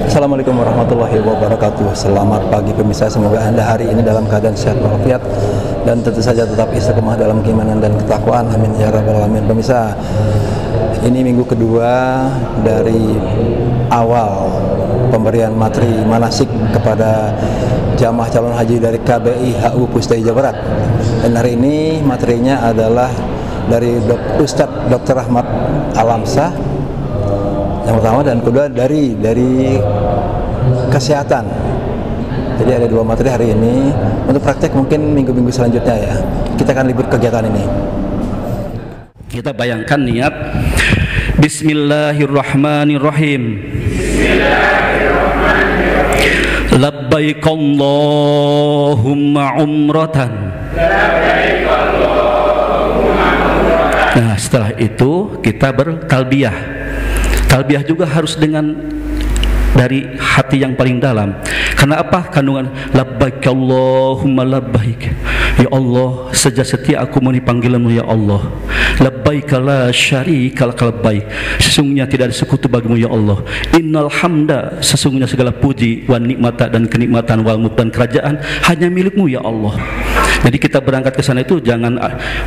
Assalamualaikum warahmatullahi wabarakatuh. Selamat pagi pemirsa, semoga Anda hari ini dalam keadaan sehat walafiat dan tentu saja tetap istiqomah dalam keimanan dan ketakwaan. Amin ya rabbal alamin. Pemirsa, ini minggu kedua dari awal pemberian materi manasik kepada jamaah calon haji dari KBI HU Pusdai Jawa Barat. Dan hari ini materinya adalah dari Ustadz Dr. Rahmat Alamsah yang pertama, dan kedua dari kesehatan. Jadi ada dua materi hari ini. Untuk praktek mungkin minggu-minggu selanjutnya ya. Kita akan libur kegiatan ini. Kita bayangkan niat. Bismillahirrahmanirrahim. Bismillahirrahmanirrahim. Labbaik Allahumma umratan. Nah, setelah itu kita bertalbiyah. Talbiyah juga harus dari hati yang paling dalam. Karena apa? Kandungan labbaik Allahumma labbaik. Ya Allah, sejak setia aku mau dipanggilanmu ya Allah. Labbaik la syarika lak labbaik. Sesungguhnya tidak ada sekutu bagimu ya Allah. Innal hamda, sesungguhnya segala puji, wan nikmata dan kenikmatan, wal mulk dan kerajaan hanya milikmu ya Allah. Jadi kita berangkat ke sana itu jangan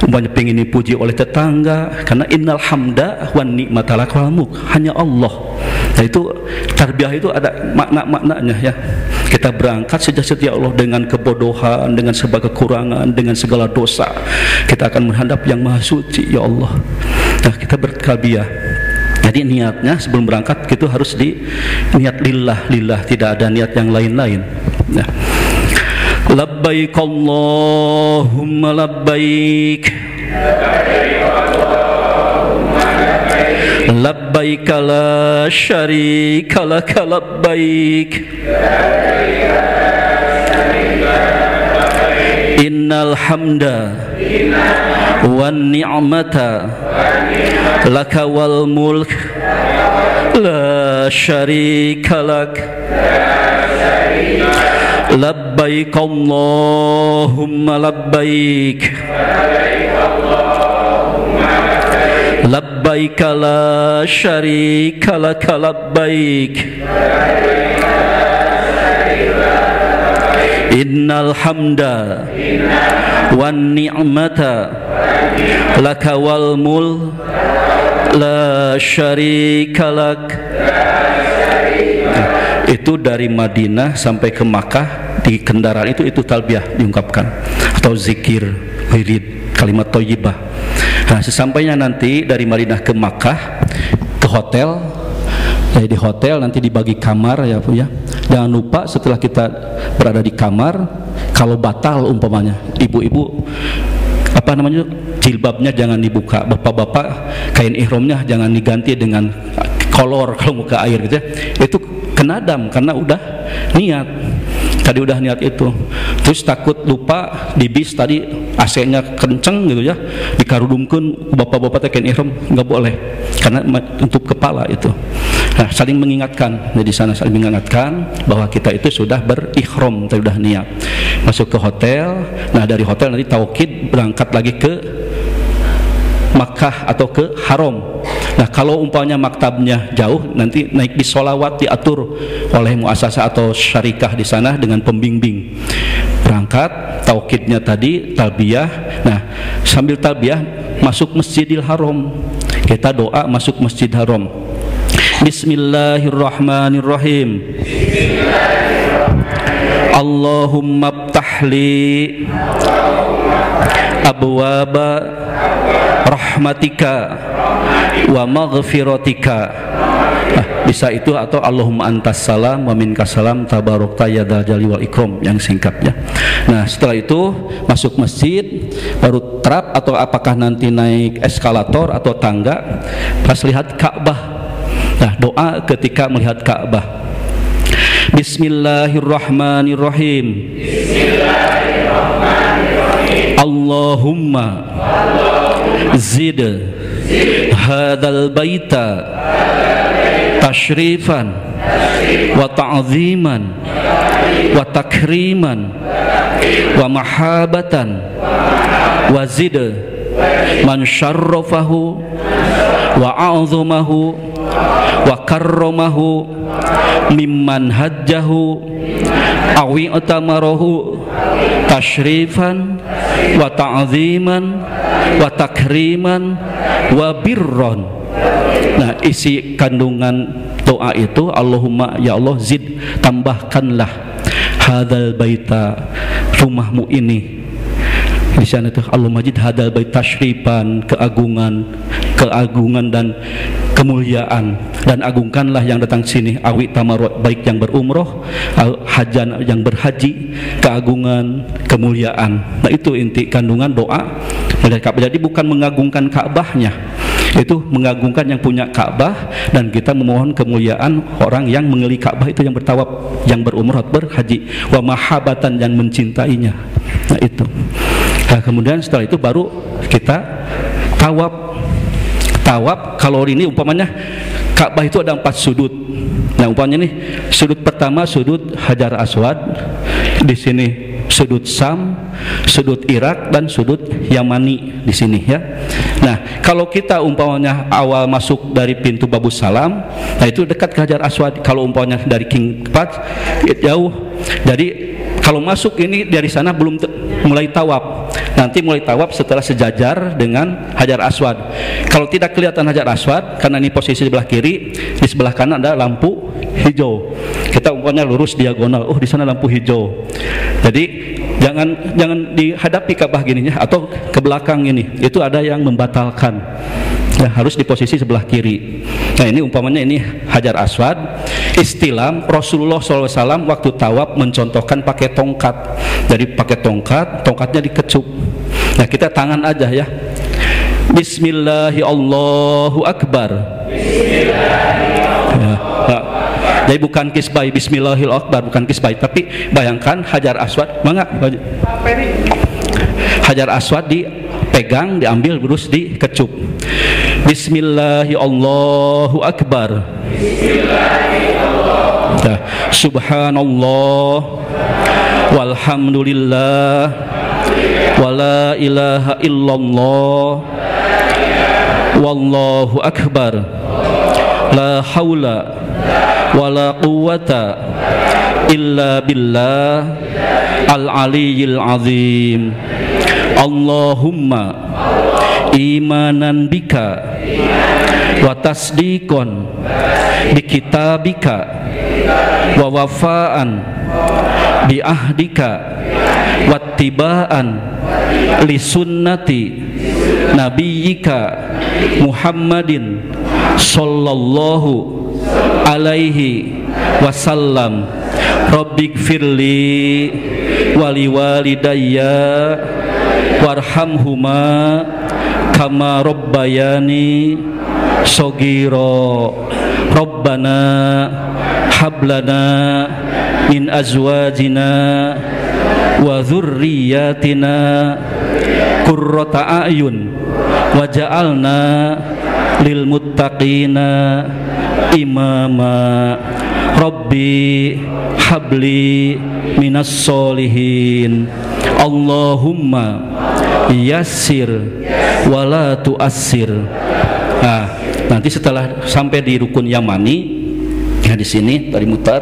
umpamanya pengen dipuji oleh tetangga, karena innal hamda wan nikmata lak wal mulk, hanya Allah. Nah itu tarbiyah itu ada makna-maknanya ya. Kita berangkat setia Allah dengan kebodohan, dengan segala kekurangan, dengan segala dosa. Kita akan menghadap yang Maha Suci ya Allah. Nah kita bertarbiyah. Jadi niatnya sebelum berangkat itu harus niat lillah, tidak ada niat yang lain-lain. Nah. Labbaik Allahumma labbaik. Labbaik la syarika lak labbaik. Innal hamda wan ni'mata laka wal mulk la syarika lak. Labbaik Allahumma labbaik. Labbaik la syarika lak labbaik. Innal hamda wan ni'mata laka wal mulk la syarika lak. Itu dari Madinah sampai ke Makkah di kendaraan itu talbiyah diungkapkan atau zikir, wirid, kalimat thayyibah. Nah, sesampainya nanti dari Madinah ke Makkah ke hotel, di hotel nanti dibagi kamar ya Bu ya. Jangan lupa setelah kita berada di kamar, kalau batal umpamanya ibu-ibu jilbabnya jangan dibuka, bapak-bapak kain ihramnya jangan diganti dengan kolor kalau mau ke air gitu ya. Itu kenadam karena udah niat. Tadi udah niat itu. Terus takut lupa di bis tadi AC-nya kenceng gitu ya. Dikarudungkeun bapak-bapak kain ihram nggak boleh karena untuk kepala itu. Nah, saling mengingatkan. Nah, di sana saling mengingatkan bahwa kita itu sudah berihram, sudah niat. Masuk ke hotel. Nah, dari hotel nanti taukid berangkat lagi ke Makkah atau ke Haram. Nah kalau umpamanya maktabnya jauh, nanti naik bis sholawat diatur oleh muasasah atau syarikah di sana dengan pembimbing. Berangkat, taukidnya tadi talbiyah. Nah sambil talbiyah masuk Masjidil Haram, kita doa masuk Masjid Haram. Bismillahirrahmanirrahim. Allahumma ftahli abwaba rahmatika wa maghfiratika. Nah, bisa itu atau Allahumma antas salam wa minkas salam tabarakta ya dzal jalali wal ikram yang singkatnya. Nah, setelah itu masuk masjid baru trap atau apakah nanti naik eskalator atau tangga pas lihat Ka'bah. Nah, doa ketika melihat Ka'bah. Bismillahirrahmanirrahim. Allahumma zid hadzal baita tashrifan wa ta'ziman wa takriman wa mahabatan wa zid man syarrafahu wa a'zamahu wa karramahu mimman hajjahu awi utamarahu tashrifan wa ta'ziman wa takriman wa birron. Nah, isi kandungan doa itu, Allahumma ya Allah zid, tambahkanlah hadzal baita, rumahmu ini. Di sana itu Allah majid hadal bait tashrifan, keagungan dan kemuliaan, dan agungkanlah yang datang sini awi tamarot, baik yang berumroh, hajan yang berhaji, keagungan, kemuliaan. Nah, itu inti kandungan doa melihat Ka'bah. Jadi bukan mengagungkan Ka'bahnya, itu mengagungkan yang punya Ka'bah, dan kita memohon kemuliaan orang yang mengelilingi Ka'bah itu, yang bertawaf, yang berumrah, berhaji, wa mahabatan, yang mencintainya. Nah, itu. Nah, kemudian setelah itu baru kita tawaf. Kalau ini umpamanya Ka'bah itu ada 4 sudut. Nah, umpamanya nih sudut pertama sudut Hajar Aswad, di sini sudut Sam, sudut Irak, dan sudut Yamani di sini ya. Nah, kalau kita umpamanya awal masuk dari pintu Babus Salam, nah itu dekat ke Hajar Aswad. Kalau umpamanya dari King Fahd jauh. Jadi kalau masuk ini dari sana belum mulai tawaf. Nanti mulai tawaf setelah sejajar dengan Hajar Aswad. Kalau tidak kelihatan Hajar Aswad, karena ini posisi sebelah kiri, di sebelah kanan ada lampu hijau. Kita umpamanya lurus diagonal, oh di sana lampu hijau. Jadi jangan dihadapi Ka'bah gini ya, atau ke belakang ini. Itu ada yang membatalkan. Ya, harus di posisi sebelah kiri. Nah, ini umpamanya ini Hajar Aswad. Istilam Rasulullah SAW waktu tawaf mencontohkan pakai tongkat. Jadi pakai tongkatnya dikecup. Nah, kita tangan aja ya. Bismillahi Allahu Akbar. Ya, nah, jadi bukan kisbai, Bismillahil Akbar, bukan kisbai, tapi bayangkan Hajar Aswad, Hajar Aswad dipegang, diambil, terus dikecup. Bismillahi Allahu Akbar. Nah, Subhanallah walhamdulillah wala ilaha illallah wallahu akbar la haula wala quwwata illa billah al-aliyyil azim. Allahumma imanan bika wa tasdiqan bi kitabika wa wafaan bi ahdika wattibaan li sunnati nabiyyika Muhammadin sallallahu alaihi wasallam. Rabbighfirli wali walidayya warhamhuma kama rabbayani shaghira. Rabbana hablana min azwajina wa dzurriyyatina qurrata a'yun waj'alna lil muttaqina imama. Rabbi habli minas solihin. Allahumma yassir wala tu'assir. Nah, nanti setelah sampai di rukun Yamani, ya di sini tadi mutar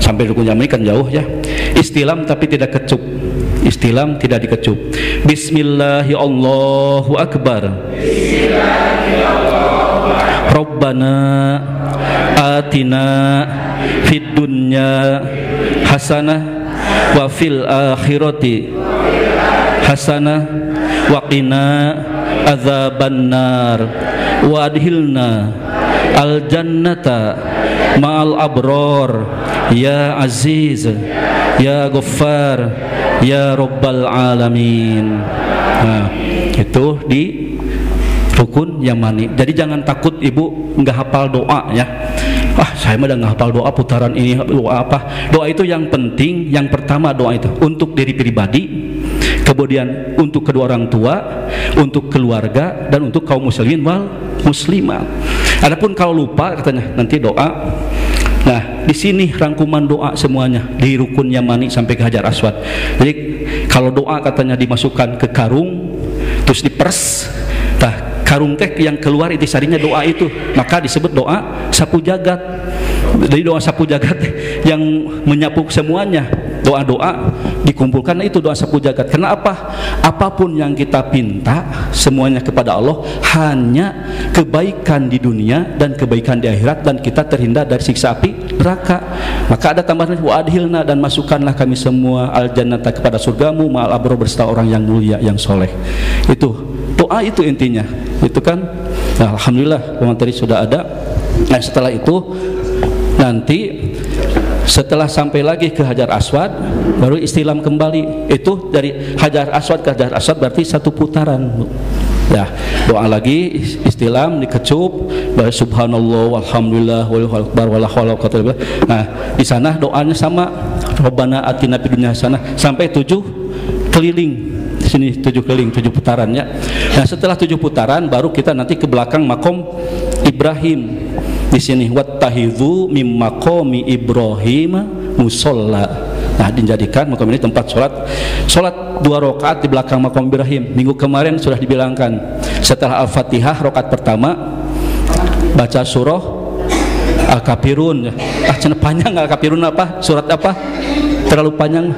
sampai rukun Yamani kan jauh ya. Istilam tapi tidak kecup. Istilam tidak dikecup. Bismillahi Allahu Akbar. Rabbana atina fid dunya hasanah wa fil akhirati hasanah wa qina adzabannar wa adkhilna al jannata ma'al abror ya aziz ya ghaffar ya rabbal alamin. Nah, itu di rukun Yamani. Jadi jangan takut ibu nggak hafal doa ya. Saya mah udah nggak hafal doa, putaran ini doa apa? Doa itu yang penting, yang pertama doa itu untuk diri pribadi, kemudian untuk kedua orang tua, untuk keluarga, dan untuk kaum muslimin wal muslimah. Adapun kalau lupa katanya nanti doa. Nah, di sini rangkuman doa semuanya di rukun Yamani sampai ke Hajar Aswad. Jadi kalau doa katanya dimasukkan ke karung, terus dipers, tah karung teh yang keluar intisarinya doa itu, maka disebut doa sapu jagat. Jadi doa sapu jagat yang menyapu semuanya, doa-doa dikumpulkan, itu doa sapu jagat. Karena apa? Apapun yang kita pinta semuanya kepada Allah hanya kebaikan di dunia dan kebaikan di akhirat, dan kita terhindar dari siksa api neraka. Maka ada tambahan, wa adhilna, dan masukkanlah kami semua al jannata kepada surgamu ma'al abrar beserta orang yang mulia yang soleh. Itu doa, itu intinya, itu kan. Nah, alhamdulillah pemateri sudah ada. Nah, setelah itu nanti setelah sampai lagi ke Hajar Aswad baru istilam kembali. Itu dari Hajar Aswad ke Hajar Aswad berarti satu putaran. Ya, doa lagi, istilam, dikecup, subhanallah walhamdulillah wallahu akbar wala haula wala quwwata illa billah. Nah, di sana doanya sama, Rabbana atina fid dunya hasanah, sampai 7 keliling. Di sini 7 keliling, 7 putarannya. Nah, setelah 7 putaran baru kita nanti ke belakang makom Ibrahim. Di sini wattahidzu mim maqami Ibrahim musalla. Nah, dijadikan makom ini tempat sholat 2 rakaat di belakang makom Ibrahim. Minggu kemarin sudah dibilangkan, setelah Al-Fatihah rakaat pertama baca surah Al-Kafirun. Cenah panjang Al-Kafirun apa? Surat apa? Terlalu panjang.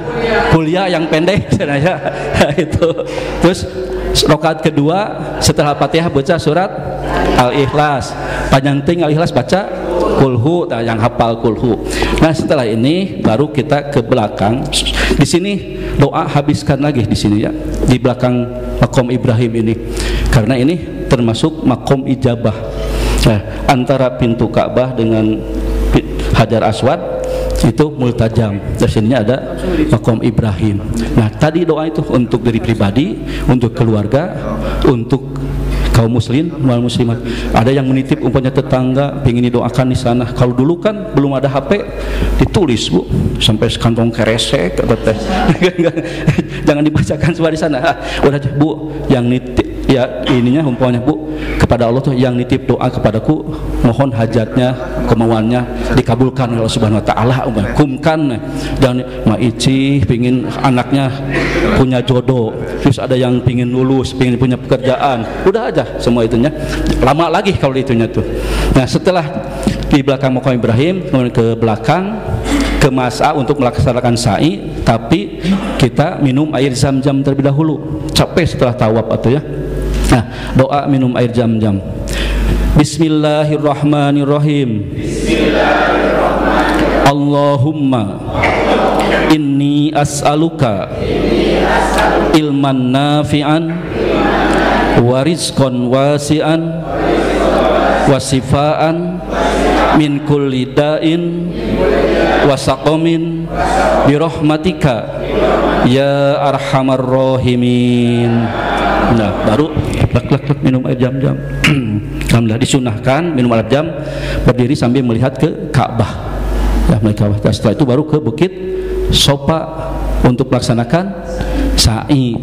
Kuliah yang pendek ya. Itu. Terus rakaat kedua setelah Al-Fatihah baca surat Al-Ikhlas. Panjang ting Al-Ikhlas baca kulhu, yang hafal kulhu. Nah, setelah ini baru kita ke belakang. Di sini doa habiskan lagi di sini ya, di belakang makom Ibrahim ini. Karena ini termasuk makom ijabah. Nah, antara pintu Ka'bah dengan Hajar Aswad itu multajam. Di sini ada makom Ibrahim. Nah, tadi doa itu untuk diri pribadi, untuk keluarga, untuk kaum muslim, wal muslimat. Ada yang menitip umpamanya tetangga ingin didoakan di sana. Kalau dulu kan belum ada HP, ditulis Bu, sampai sekantong keresek teh. Jangan dibacakan semua di sana. Udah Bu, yang nitip ya ininya umpamanya Bu, kepada Allah tuh yang nitip doa kepadaku, mohon hajatnya, kemauannya dikabulkan oleh Allah Subhanahu wa taala. Kumkan dan maici pingin anaknya punya jodoh, terus ada yang pingin lulus, pingin punya pekerjaan. Udah aja semua itunya. Lama lagi kalau itunya tuh. Nah, setelah di belakang makam Ibrahim, kemudian ke belakang ke Mas'a untuk melaksanakan sa'i, tapi kita minum air zam-zam terlebih dahulu. Capek setelah tawaf atau ya. Nah, doa minum air zam-zam. Bismillahirrahmanirrahim. Allahumma inni as'aluka ilman nafi'an wa rizqan wasi'an wa sifaan min kulli da'in wa saqamin bi rahmatika ya arhamar rahimin. Nah, baru lak minum air jam-jam. Alhamdulillah disunahkan minum air jam berdiri sambil melihat ke Ka'bah. Ya, melihat Ka'bah. Setelah itu baru ke Bukit Sofa untuk melaksanakan sa'i.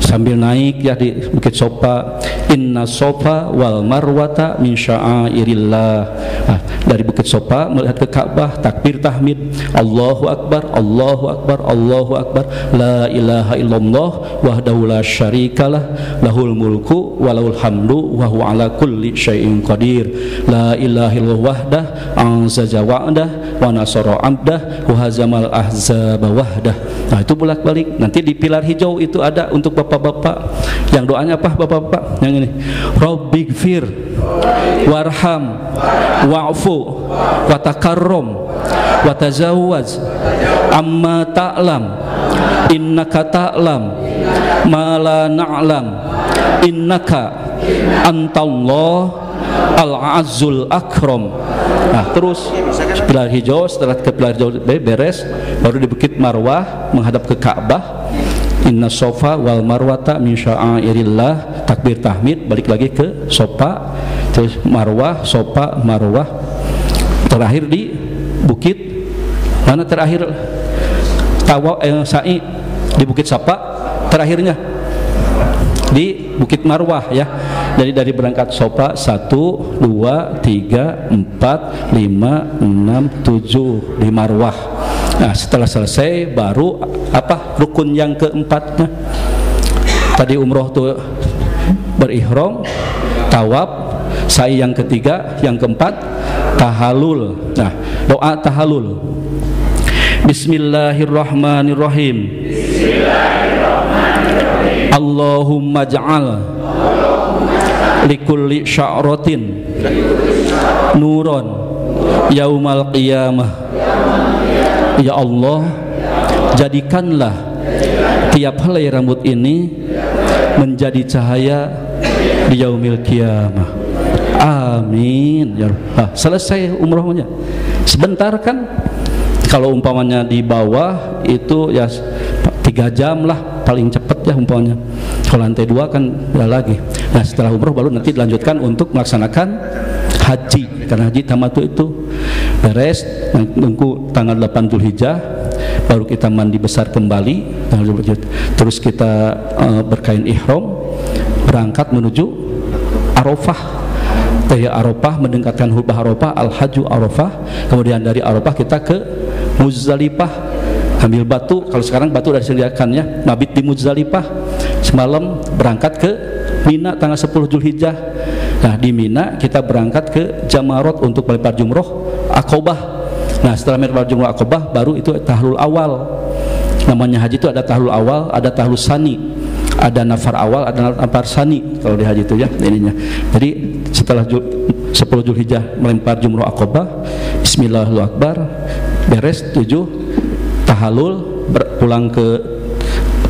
Sambil naik ya di Bukit Sofa, inna Sofa wal marwata min sya'airillah. Nah, dari Bukit Sofa melihat ke Ka'bah, takbir tahmid, Allahu akbar, Allahu akbar, Allahu akbar, la ilaha illallah wahdahu la syarikalah, lahul mulku walahul hamdu wa huwa ala kulli syai'in qadir. La ilaha illallah wahdah anzaza wa'dah wa nasara 'abdah wa hazamal ahzaba wahdah. Nah, itu bolak-balik. Nanti di pilar hijau itu ada untuk bapak-bapak yang doanya apa bapak-bapak? Yang ini, Rabbighfir warham wa'fu wa takarrum wa tazawwaz amma ta'lam innaka ta'lam ma la na'lam innaka antallah al-azzul akram. Nah, terus pilar hijau, setelah ke pilar hijau beres, baru di Bukit Marwah menghadap ke Ka'bah. Inna Sofa wal marwata min sya'airillah, takbir tahmid, balik lagi ke Sofa, terus Marwah, Sofa, Marwah. Terakhir di Bukit mana terakhir sa'i di Bukit Safa, terakhirnya di Bukit Marwah ya. Dari berangkat Sofa 1, 2, 3, 4, 5, 6, 7 di Marwah. Nah, setelah selesai baru apa rukun yang keempatnya. Tadi umroh tuh berihram, tawaf, sa'i yang ketiga, yang keempat tahallul. Nah, doa tahallul. Bismillahirrahmanirrahim. Allahumma ja'al likulli sya'ratin nuron yaumal qiyamah. Ya Allah, jadikanlah tiap helai rambut ini menjadi cahaya di yaumil qiyamah. Amin ya Rabb. Selesai umrohnya. Sebentar kan? Kalau umpamanya di bawah itu ya 3 jam lah paling cepat ya umpamanya. Kalau lantai 2 kan udah lagi. Nah, setelah umroh baru nanti dilanjutkan untuk melaksanakan haji. Karena haji tamattu itu beres nunggu tanggal 8 Dzulhijjah, baru kita mandi besar kembali, terus kita berkain ihram, berangkat menuju Arafah. Dari Arafah mendekatkan hutbah Arafah, al-hajju Arafah. Kemudian dari Arafah kita ke Muzdalifah, ambil batu. Kalau sekarang batu sudah disediakan ya, mabit di Muzdalifah. Semalam berangkat ke Mina tanggal 10 Dzulhijjah. Nah, di Mina kita berangkat ke Jamarot untuk melempar jumroh Aqobah. Nah, setelah melempar jumroh Aqobah baru itu tahlul awal. Namanya haji itu ada tahlul awal, ada tahlul sani, ada nafar awal, ada nafar sani kalau di haji itu ya ininya. Jadi setelah 10 Dzulhijjah melempar jumroh Aqobah, Bismillahirrahmanirrahim, beres 7 tahallul, pulang ke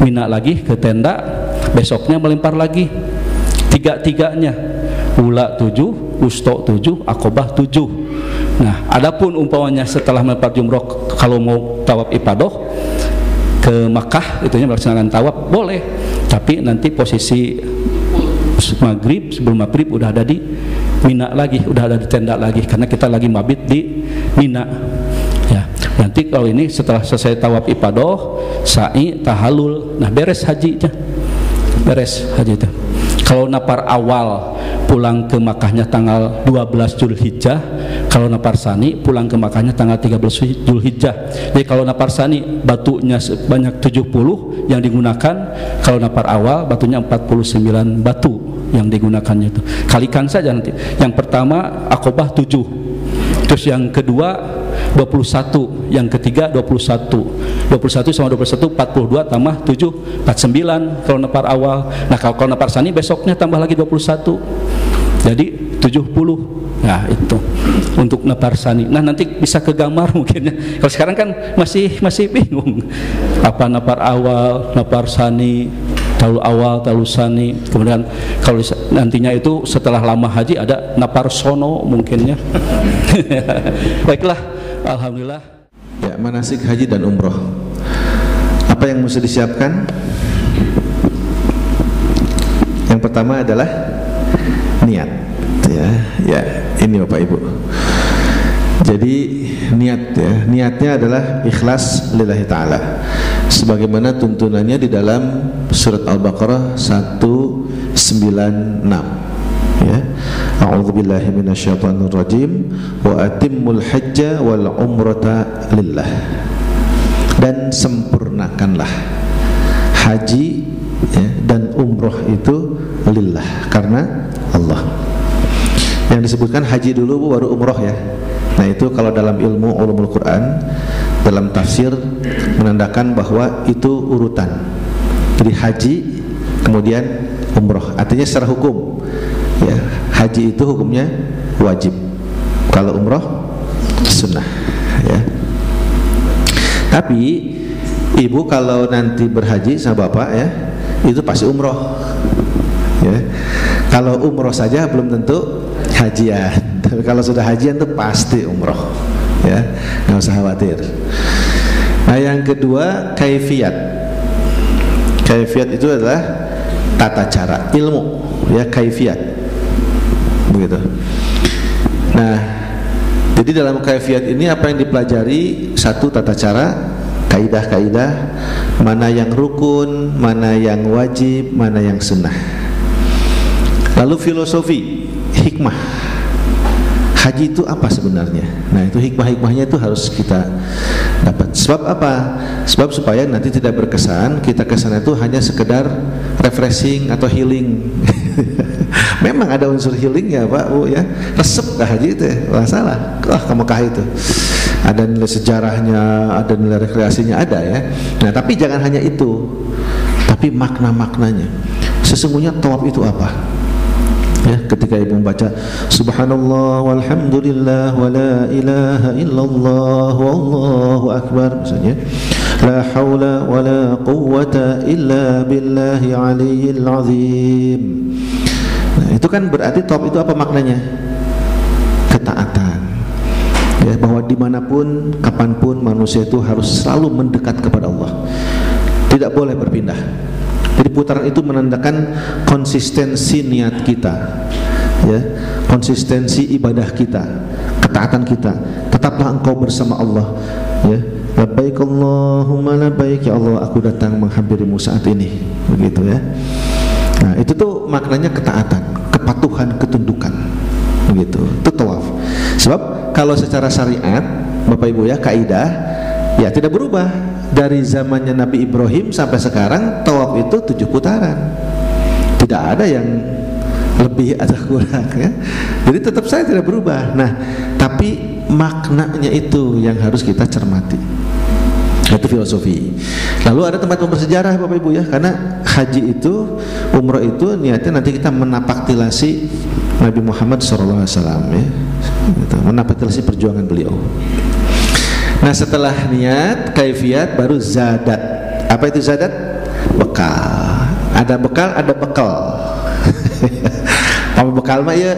Mina lagi ke tenda, besoknya melempar lagi 3-3-nya, ula 7, wusta 7, Aqobah 7. Nah, adapun umpamanya setelah melempar jumroh kalau mau tawaf ifadah ke Makkah itunya melaksanakan tawaf boleh, tapi nanti posisi maghrib, sebelum maghrib udah ada di Mina lagi, udah ada di tenda lagi, karena kita lagi mabit di Mina ya. Nanti kalau ini setelah selesai tawaf ifadah, sa'i, tahallul, nah beres hajinya, beres haji itu. Kalau nafar awal pulang ke Makkahnya tanggal 12 Dzulhijjah, kalau nafar sani pulang ke Makkahnya tanggal 13 Dzulhijjah. Jadi kalau nafar sani batunya sebanyak 70 yang digunakan, kalau nafar awal batunya 49 batu yang digunakannya itu. Kalikan saja nanti. Yang pertama Aqobah 7, terus yang kedua 21, yang ketiga 21 sama 21 42 tambah 7 49 kalau nafar awal. Nah, kalau nafar sani besoknya tambah lagi 21, jadi 70. Nah, itu untuk nafar sani. Nah, nanti bisa ke gambar mungkin ya. Kalau sekarang kan masih bingung apa nafar awal, nafar sani, tahlul awal, tahlul sani. Kemudian kalau nantinya itu setelah lama haji ada nafar sono mungkinnya. Baiklah, alhamdulillah. Ya, manasik haji dan umroh. Apa yang mesti disiapkan? Yang pertama adalah niat. Ya, ini Bapak Ibu. Jadi niat ya, niatnya adalah ikhlas lillahi ta'ala. Sebagaimana tuntunannya di dalam surat Al-Baqarah 196. Ya. A'udzubillahi minasyaitonirrajim wa atimmul hajja wal umrata lillah. Dan sempurnakanlah haji ya, dan umroh itu lillah, karena Allah. Yang disebutkan haji dulu baru umroh ya. Nah, itu kalau dalam ilmu ulumul Quran, dalam tafsir menandakan bahwa itu urutan. Jadi haji kemudian umroh. Artinya secara hukum ya, haji itu hukumnya wajib, kalau umroh sunnah ya. Tapi ibu kalau nanti berhaji sama bapak ya, itu pasti umroh ya. Kalau umroh saja belum tentu hajian, tapi kalau sudah hajian itu pasti umroh ya, nggak usah khawatir. Nah, yang kedua kaifiyat. Kaifiyat itu adalah tata cara, ilmu ya, kaifiyat begitu. Nah, jadi dalam kaifiyat ini apa yang dipelajari? Satu, tata cara, kaidah-kaidah, mana yang rukun, mana yang wajib, mana yang sunnah. Lalu filosofi, hikmah. Haji itu apa sebenarnya? Nah, itu hikmah-hikmahnya itu harus kita dapat. Sebab apa? Sebab supaya nanti tidak berkesan kita kesana itu hanya sekedar refreshing atau healing Memang ada unsur healingnya Pak Bu ya. Resep ke haji itu nggak salah. Ke Mekah itu ada nilai sejarahnya, ada nilai rekreasinya, ada ya. Nah tapi jangan hanya itu, tapi makna-maknanya. Sesungguhnya tawaf itu apa? Ya, ketika ibu membaca subhanallah walhamdulillah wala ilaha illallah wallahu akbar misalnya, la haula wala quwwata illa billahi aliyyil azim. Nah, itu kan berarti tawaf itu apa maknanya? Ketaatan. Ya, bahwa dimanapun, kapanpun manusia itu harus selalu mendekat kepada Allah. Tidak boleh berpindah. Jadi putaran itu menandakan konsistensi niat kita, ya, konsistensi ibadah kita, ketaatan kita. Tetaplah engkau bersama Allah, ya. Labbaik Allahumma labbaik, ya Allah aku datang menghampirimu saat ini, begitu ya. Nah itu tuh maknanya ketaatan, kepatuhan, ketundukan, begitu. Itu tawaf. Sebab kalau secara syariat, Bapak Ibu ya, kaidah ya tidak berubah. Dari zamannya Nabi Ibrahim sampai sekarang tawaf itu 7 putaran. Tidak ada yang lebih atau kurang ya. Jadi tetap saya tidak berubah. Nah, tapi maknanya itu yang harus kita cermati. Itu filosofi. Lalu ada tempat bersejarah Bapak Ibu ya, karena haji itu, umrah itu niatnya nanti kita menapaktilasi Nabi Muhammad SAW ya. Menapaktilasi perjuangan beliau. Nah setelah niat, kaifiat, baru zadat. Apa itu zadat? Bekal. Ada bekal, ada bekal. Apa bekal mah ya?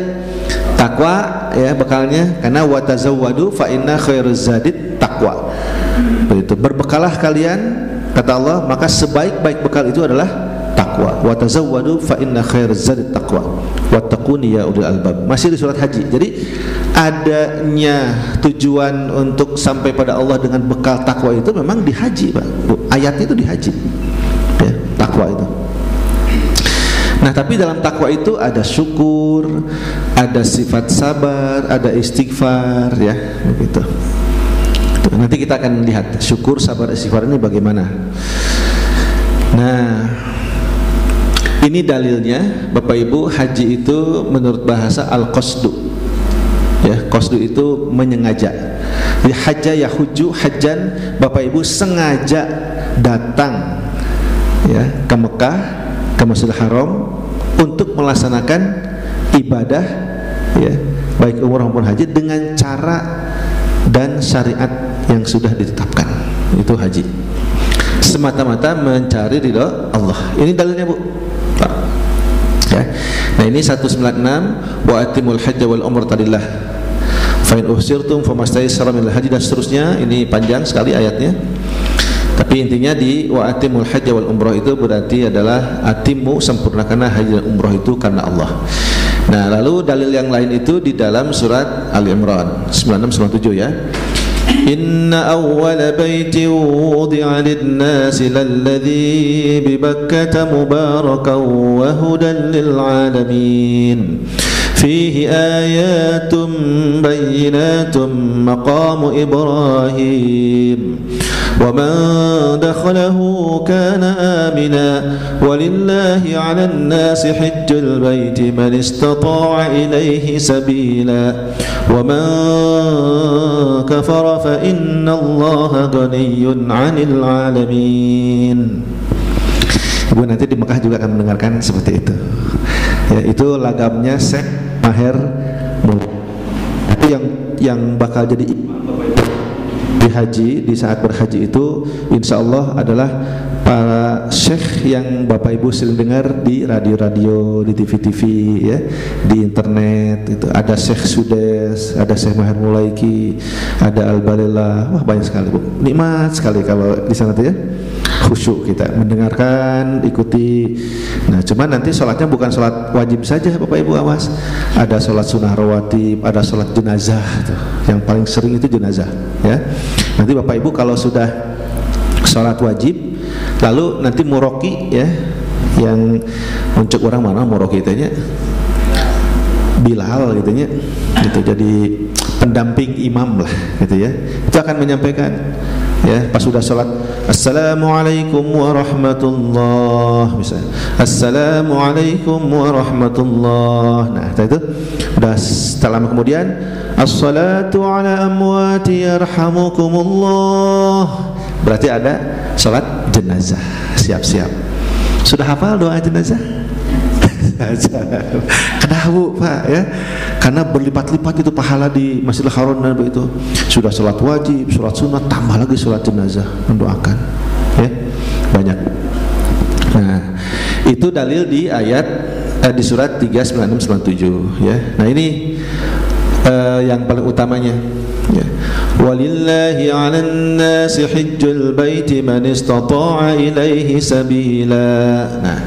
Takwa ya bekalnya. Karena watazawwadu fa inna khairuz zadit taqwa. Begitu. Berbekalah kalian, kata Allah, maka sebaik-baik bekal itu adalah takwa. Watazawwadu fa inna khairuz zadit taqwa. Wattaquni ya ulil albab. Masih di surat haji. Jadi adanya tujuan untuk sampai pada Allah dengan bekal takwa itu memang di haji Pak. Ayatnya itu di haji ya, takwa itu. Nah tapi dalam takwa itu ada syukur, ada sifat sabar, ada istighfar ya, begitu. Nanti kita akan lihat syukur, sabar, istighfar ini bagaimana. Nah ini dalilnya Bapak Ibu, haji itu menurut bahasa al-qasdu ya, qasdu itu menyengaja. Jadi haja yahuju hajan, Bapak Ibu sengaja datang ya ke Mekah, ke Masjidil Haram untuk melaksanakan ibadah ya, baik umrah maupun haji dengan cara dan syariat yang sudah ditetapkan. Itu haji. Semata-mata mencari ridha Allah. Ini dalilnya Bu. Ya. Nah ini 196 wa atimul hajja wal umrata lillah fa in uhsirtum famastaysara minal haji dan seterusnya. Ini panjang sekali ayatnya. Tapi intinya di wa atimul hajja wal umrah itu berarti adalah atimu, sempurnakanlah haji dan umrah itu karena Allah. Nah lalu dalil yang lain itu di dalam surat Ali Imran 96-97 ya. Inna awwala baitin wudi'a lin-nasi lalladzi bi Bakkah mubarakan wa hudan lil alamin fihi ayatun bayyinatun maqamu Ibrahim wa man dakhalahu kana amina walillahi 'alan nasi hajjul baiti man istata'a ilayhi sabila wa man kafara fa inna Allaha ghaniyyun 'anil 'alamin. Ibu nanti di Mekah juga akan mendengarkan seperti itu. Ya, itu lagamnya Syekh Maher Mulk. Itu yang bakal jadi di haji, di saat berhaji itu insya Allah adalah para syekh yang Bapak Ibu sering dengar di radio-radio, di TV-TV ya, di internet itu. Ada Syekh Sudes, ada Syekh Maher Mulaiki, ada Al-Balillah. Wah banyak sekali Bu. Nikmat sekali kalau di sana tuh ya. Khusyuk kita mendengarkan, ikuti. Nah cuman nanti sholatnya bukan sholat wajib saja Bapak Ibu, awas. Ada sholat sunnah rawatib, ada sholat jenazah tuh. Yang paling sering itu jenazah ya. Nanti Bapak Ibu kalau sudah sholat wajib, lalu nanti muroki ya, yang muncul orang mana muroki itanya Bilal gitunya, gitu, jadi pendamping imam lah gitu ya. Itu akan menyampaikan Ya, pas sudah sholat, Assalamualaikum warahmatullah, misalnya, Assalamualaikum warahmatullah. Nah, itu udah setelah lama kemudian, As-salatu ala amwati yarhamukumullah. Berarti ada sholat jenazah, siap-siap. Sudah hafal doa jenazah? Kedahu Pak ya, karena berlipat-lipat itu pahala di Masjidil Haram dan begitu. Sudah sholat wajib, sholat sunat, tambah lagi sholat jenazah, mendoakan ya, banyak. Nah, itu dalil di ayat di surat 39697 ya. Nah, ini yang paling utamanya ya. Walillahi 'alan nasi hajjul baiti man istata'a ilaihi sabila. Nah,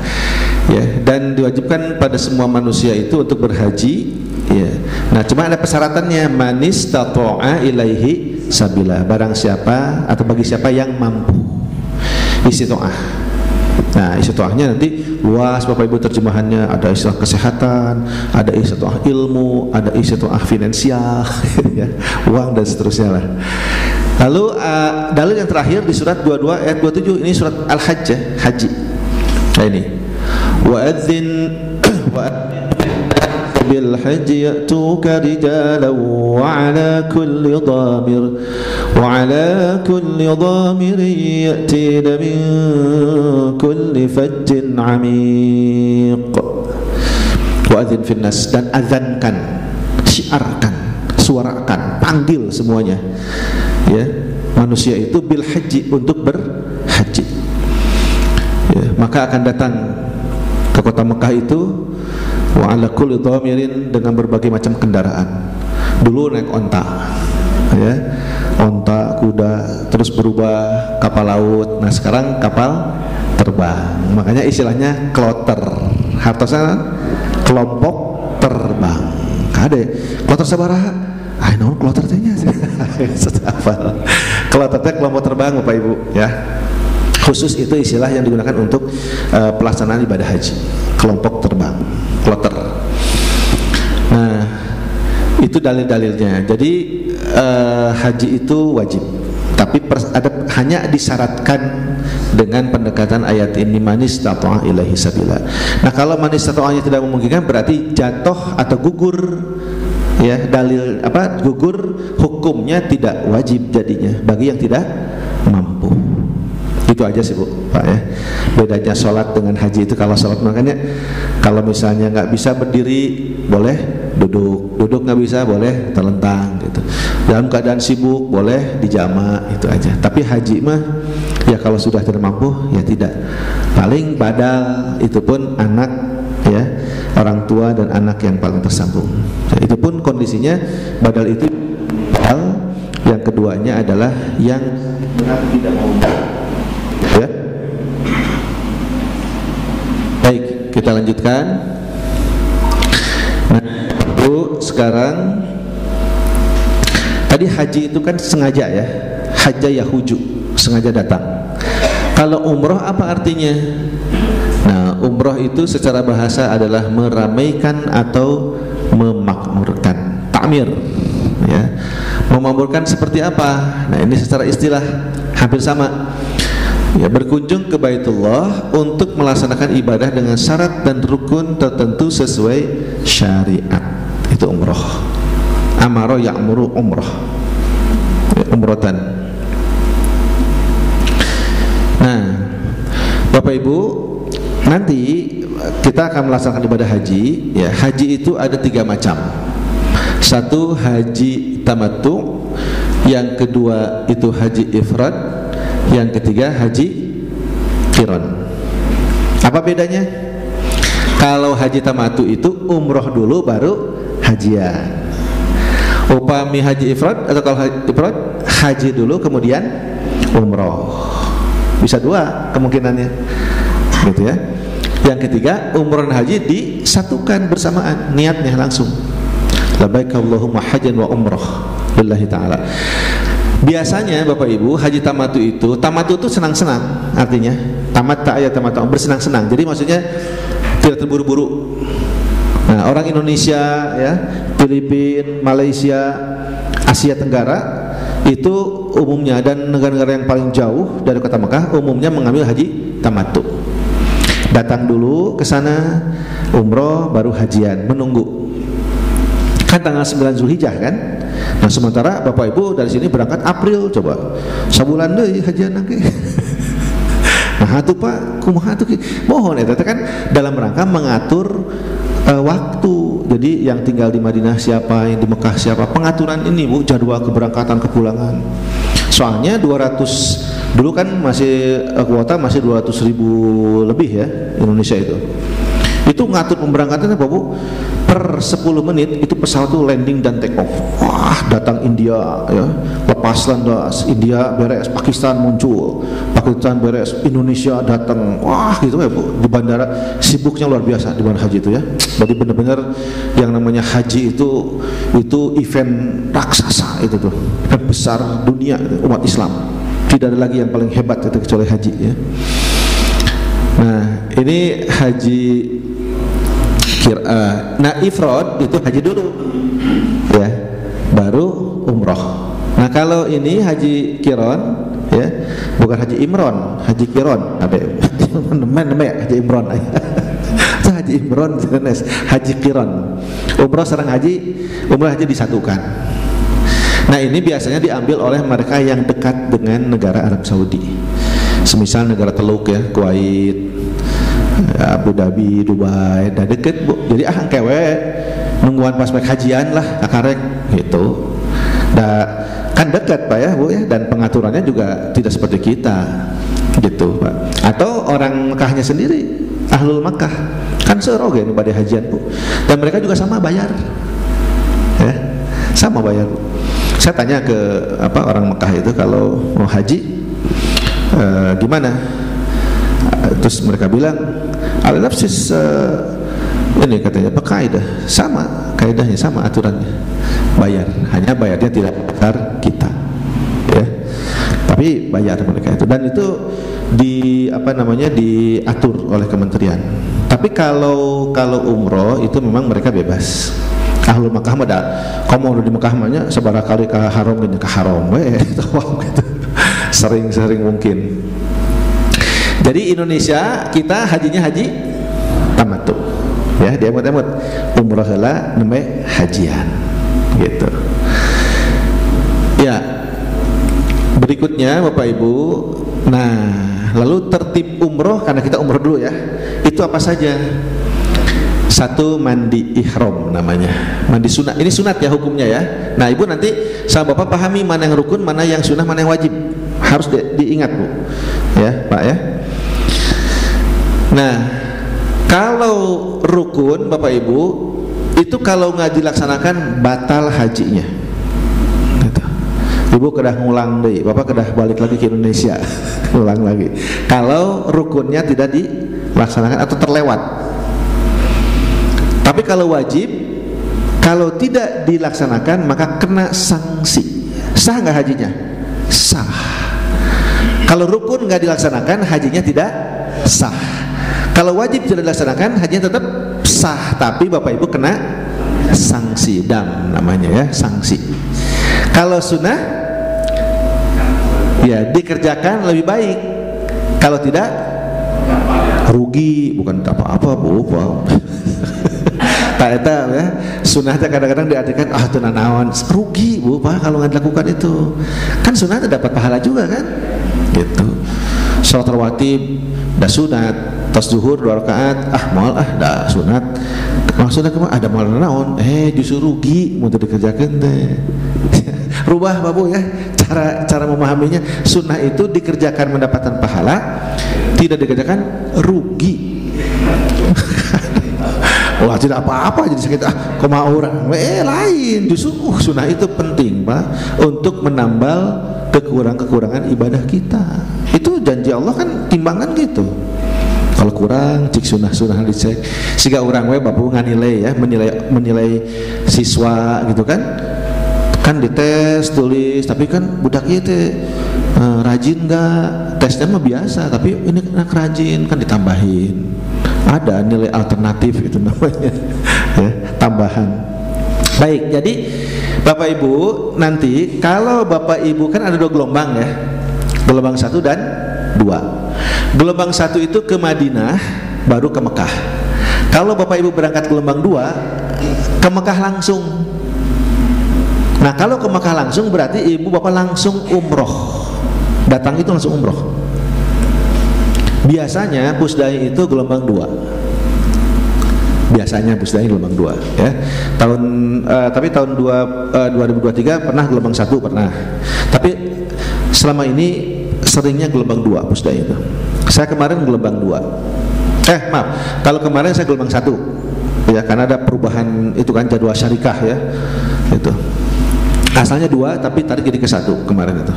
ya, dan diwajibkan pada semua manusia itu untuk berhaji ya. Nah, cuma ada persyaratannya, man istata'a ilaihi sabila, barang siapa atau bagi siapa yang mampu. Istita'ah. Nah, istita'ahnya nanti luas Bapak Ibu terjemahannya, ada istilah kesehatan, ada istita'ah ilmu, ada istita'ah finansial ya, uang dan seterusnya lah. Lalu dalil yang terakhir di surat 22 ayat 27, ini surat Al-Hajj ya, haji. Nah, ini wa'adzin bil haji ya'tuka rijalan wa 'ala kulli dhamir ya'tina min kulli fajjin 'amiq. Wa'adzin fin nas, dan azankan, syiarkan, suarakan, panggil semuanya ya, manusia itu bil haji, untuk berhaji ya, maka akan datang ke kota Mekah itu wa ala kulli dhamirin, dengan berbagai macam kendaraan. Dulu naik onta ya, onta, kuda, terus berubah kapal laut. Nah, sekarang kapal terbang, makanya istilahnya kloter, hartosnya kelompok terbang. Kade kloter sabaraha? Ah, naon kloter teh nya? Kloter teh kelompok terbang Bapak Ibu ya. Khusus itu istilah yang digunakan untuk pelaksanaan ibadah haji, kelompok terbang, kloter. Nah, itu dalil-dalilnya. Jadi haji itu wajib, tapi hanya disyaratkan dengan pendekatan ayat ini, manis tata'a ilaihi sabila. Nah, kalau manis tata'anya tidak memungkinkan, berarti jatuh atau gugur ya, dalil gugur hukumnya tidak wajib jadinya bagi yang tidak mampu. Itu aja sih Bu, Pak ya. Bedanya sholat dengan haji itu, kalau sholat makanya kalau misalnya nggak bisa berdiri boleh duduk nggak bisa boleh terlentang gitu. Dalam keadaan sibuk boleh dijama, itu aja. Tapi haji mah ya kalau sudah tidak mampu ya tidak. Paling badal, itu pun anak ya, orang tua dan anak yang paling tersambung. Ya, itu pun kondisinya badal itu hal. Yang keduanya adalah yang tidak mau ya. Baik, kita lanjutkan. Nah, Bu, sekarang tadi haji itu kan sengaja ya, haja yahuju, sengaja datang. Kalau umroh apa artinya? Nah, umroh itu secara bahasa adalah meramaikan atau memakmurkan, takmir ya. Memakmurkan seperti apa? Nah, ini secara istilah hampir sama ya, berkunjung ke Baitullah untuk melaksanakan ibadah dengan syarat dan rukun tertentu sesuai syariat. Itu umroh. Amaro ya'muru umroh ya, umrotan. Nah, Bapak Ibu, nanti kita akan melaksanakan ibadah haji ya. Haji itu ada 3 macam. Satu, haji tamattu. Yang kedua itu haji ifrad. Yang ketiga haji qiran. Apa bedanya? Kalau haji tamattu itu umroh dulu baru hajian. Upami haji ifrad, atau kalau haji ifrad, haji dulu kemudian umroh. Bisa 2 kemungkinannya gitu ya. Yang ketiga, umroh dan haji disatukan bersamaan, niatnya langsung. Labbaik Allahumma hajjan wa umroh lillahi ta'ala. Biasanya Bapak Ibu, haji tamattu itu senang-senang, artinya tamat ya tamat, bersenang-senang. Jadi maksudnya tidak terburu-buru. Nah, orang Indonesia ya, Filipina, Malaysia, Asia Tenggara itu umumnya, dan negara-negara yang paling jauh dari kota Mekah umumnya mengambil haji tamattu. Datang dulu ke sana, umroh baru hajian, menunggu. Kan tanggal 9 Zulhijjah kan? Nah sementara Bapak Ibu dari sini berangkat April, coba sabulan deui hajian lagi. Nah atuh Pak, kumaha atuh mohon eta kan dalam rangka mengatur waktu. Jadi yang tinggal di Madinah siapa, yang di Mekah siapa, pengaturan ini Bu, jadwal keberangkatan kepulangan. Soalnya 200 dulu kan masih kuota masih 200.000 lebih ya Indonesia itu ngatur pemberangkatan apa Bu, per 10 menit itu pesawat tuh landing dan take off. Wah datang India ya, lepas landas, India beres, Pakistan muncul, Pakistan beres, Indonesia datang. Wah gitu ya Bu, di bandara sibuknya luar biasa di bandara haji itu ya. Jadi benar-benar yang namanya haji itu event raksasa itu tuh, event besar dunia itu, umat Islam. Tidak ada lagi yang paling hebat itu kecuali haji ya. Nah ini haji nah ifrad itu haji dulu ya, baru umroh. Nah kalau ini haji kiron ya, bukan haji imron, haji kiron ada namanya haji imron itu haji imron jenis haji kiron. Umroh sareng haji, umroh haji disatukan. Nah ini biasanya diambil oleh mereka yang dekat dengan negara Arab Saudi, semisal negara Teluk ya, Kuwait, Abu Dhabi, Dubai, dah deket Bu. Jadi kewe nungguan pas mek hajian lah akarek gitu. Dah kan dekat Pak ya Bu ya, dan pengaturannya juga tidak seperti kita gitu Pak. Atau orang Mekahnya sendiri, ahlul Mekah kan seroge nu bade hajian Bu. Dan mereka juga sama bayar. Ya, sama bayar Bu. Saya tanya ke orang Mekah itu kalau mau haji gimana? Terus mereka bilang al-nafsis ini katanya kaidah sama, kaidahnya sama, aturannya bayar, hanya bayarnya tidak besar kita ya, tapi bayar mereka itu, dan itu diatur oleh kementerian. Tapi kalau umroh itu memang mereka bebas. Ahlul Makkah mah dah kamu di Mekah mahnya seberapa kali ke haram gitu, ke haram gitu. Sering mungkin. Jadi Indonesia kita hajinya haji tamattu ya, dia emot umroh heula namanya hajian gitu ya. Berikutnya Bapak Ibu, nah lalu tertib umroh, karena kita umroh dulu ya, itu apa saja? Satu, mandi ihram namanya, mandi sunat. Ini sunat ya hukumnya ya. Nah Ibu nanti sama Bapak pahami mana yang rukun, mana yang sunnah, mana yang wajib, harus diingat Bu ya Pak ya. Nah kalau rukun Bapak Ibu itu kalau nggak dilaksanakan batal hajinya gitu. Ibu kedah ngulang deh, Bapak kedah balik lagi ke Indonesia ngulang lagi kalau rukunnya tidak dilaksanakan atau terlewat. Tapi kalau wajib, kalau tidak dilaksanakan maka kena sanksi. Sah nggak hajinya? Sah. Kalau rukun nggak dilaksanakan, hajinya tidak sah. Kalau wajib tidak dilaksanakan, hajinya tetap sah, tapi Bapak Ibu kena sanksi, dam namanya ya, sanksi. Kalau sunnah, ya dikerjakan lebih baik. Kalau tidak, rugi, bukan apa-apa Bu. Tak eta ya, sunnahnya kadang-kadang diartikan tenan naon, rugi Bu Pak kalau nggak dilakukan itu. Kan sunnahnya dapat pahala juga kan? Gitu. Salat rawatib dah sunat, tos zuhur 2 rakaat, moal dah sunat. Maksudnya kemana ada moal naon? Justru rugi mau dikerjakan teh. Rubah Bapak ya cara memahaminya. Sunnah itu dikerjakan mendapatkan pahala, tidak dikerjakan rugi. Wah tidak apa-apa jadi sakit kumaha orang lain. Justru sunnah itu penting Pak untuk menambal kekurangan ibadah kita. Itu janji Allah kan, timbangan gitu. Kalau kurang cik sunnah dicek sehingga orang Bapak nganilai ya, menilai siswa gitu kan dites tulis, tapi kan budak itu rajin nggak, tesnya mah biasa tapi ini anak rajin kan ditambahin, ada nilai alternatif itu namanya ya, tambahan. Baik, jadi Bapak Ibu, nanti kalau Bapak Ibu kan ada 2 gelombang ya, gelombang 1 dan 2. Gelombang 1 itu ke Madinah, baru ke Mekah. Kalau Bapak Ibu berangkat gelombang 2 ke Mekah langsung. Nah kalau ke Mekah langsung berarti Ibu Bapak langsung umroh, datang itu langsung umroh. Biasanya pusdai itu gelombang 2. Biasanya pusdai gelombang 2 ya. Tapi tahun 2023 pernah gelombang 1 pernah. Tapi selama ini seringnya gelombang 2 pusdai itu. Saya kemarin gelombang 2. Maaf, kalau kemarin saya gelombang 1 ya, karena ada perubahan itu kan jadwal syarikah ya. Itu. Asalnya 2 tapi tarik jadi ke 1 kemarin itu.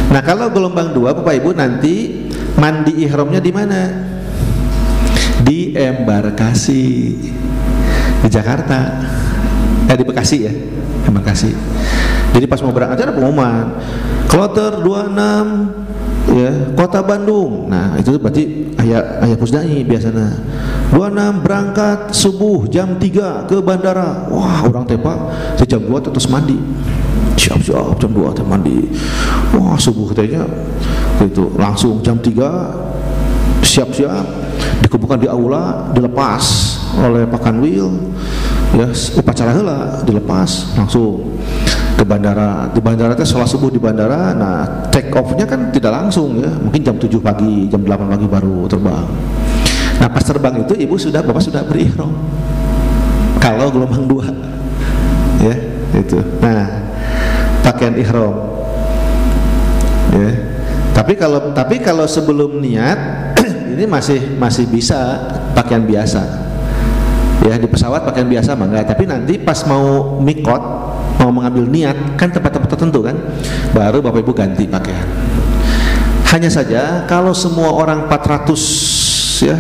Nah, kalau gelombang 2 Bapak Ibu nanti mandi ihramnya di mana? Di embarkasi di Jakarta. Di Bekasi ya. Embarkasi. Jadi pas mau berangkat ada pengumuman. Kloter 26 ya, Kota Bandung. Nah, itu berarti ayah pusdai biasanya. 26 berangkat subuh jam 3 ke bandara. Wah, orang tepa jam 2 terus mandi. Siap-siap jam 2 terus mandi. Wah, subuh katanya itu langsung jam 3 siap-siap dikumpulkan di aula, dilepas oleh Pak Kanwil ya, upacara heula dilepas langsung ke bandara. Di bandara itu sholat subuh di bandara. Nah, take off-nya kan tidak langsung ya, mungkin jam 7 pagi, jam 8 pagi baru terbang. Nah, pas terbang itu Bapak sudah berihram. Kalau gelombang 2 ya, itu. Nah, pakaian ihram ya. Tapi kalau sebelum niat ini masih bisa pakaian biasa ya, di pesawat pakaian biasa mah enggak. Tapi nanti pas mau mikot, mau mengambil niat kan tempat-tempat tertentu kan, baru Bapak Ibu ganti pakaian. Hanya saja kalau semua orang 400 ya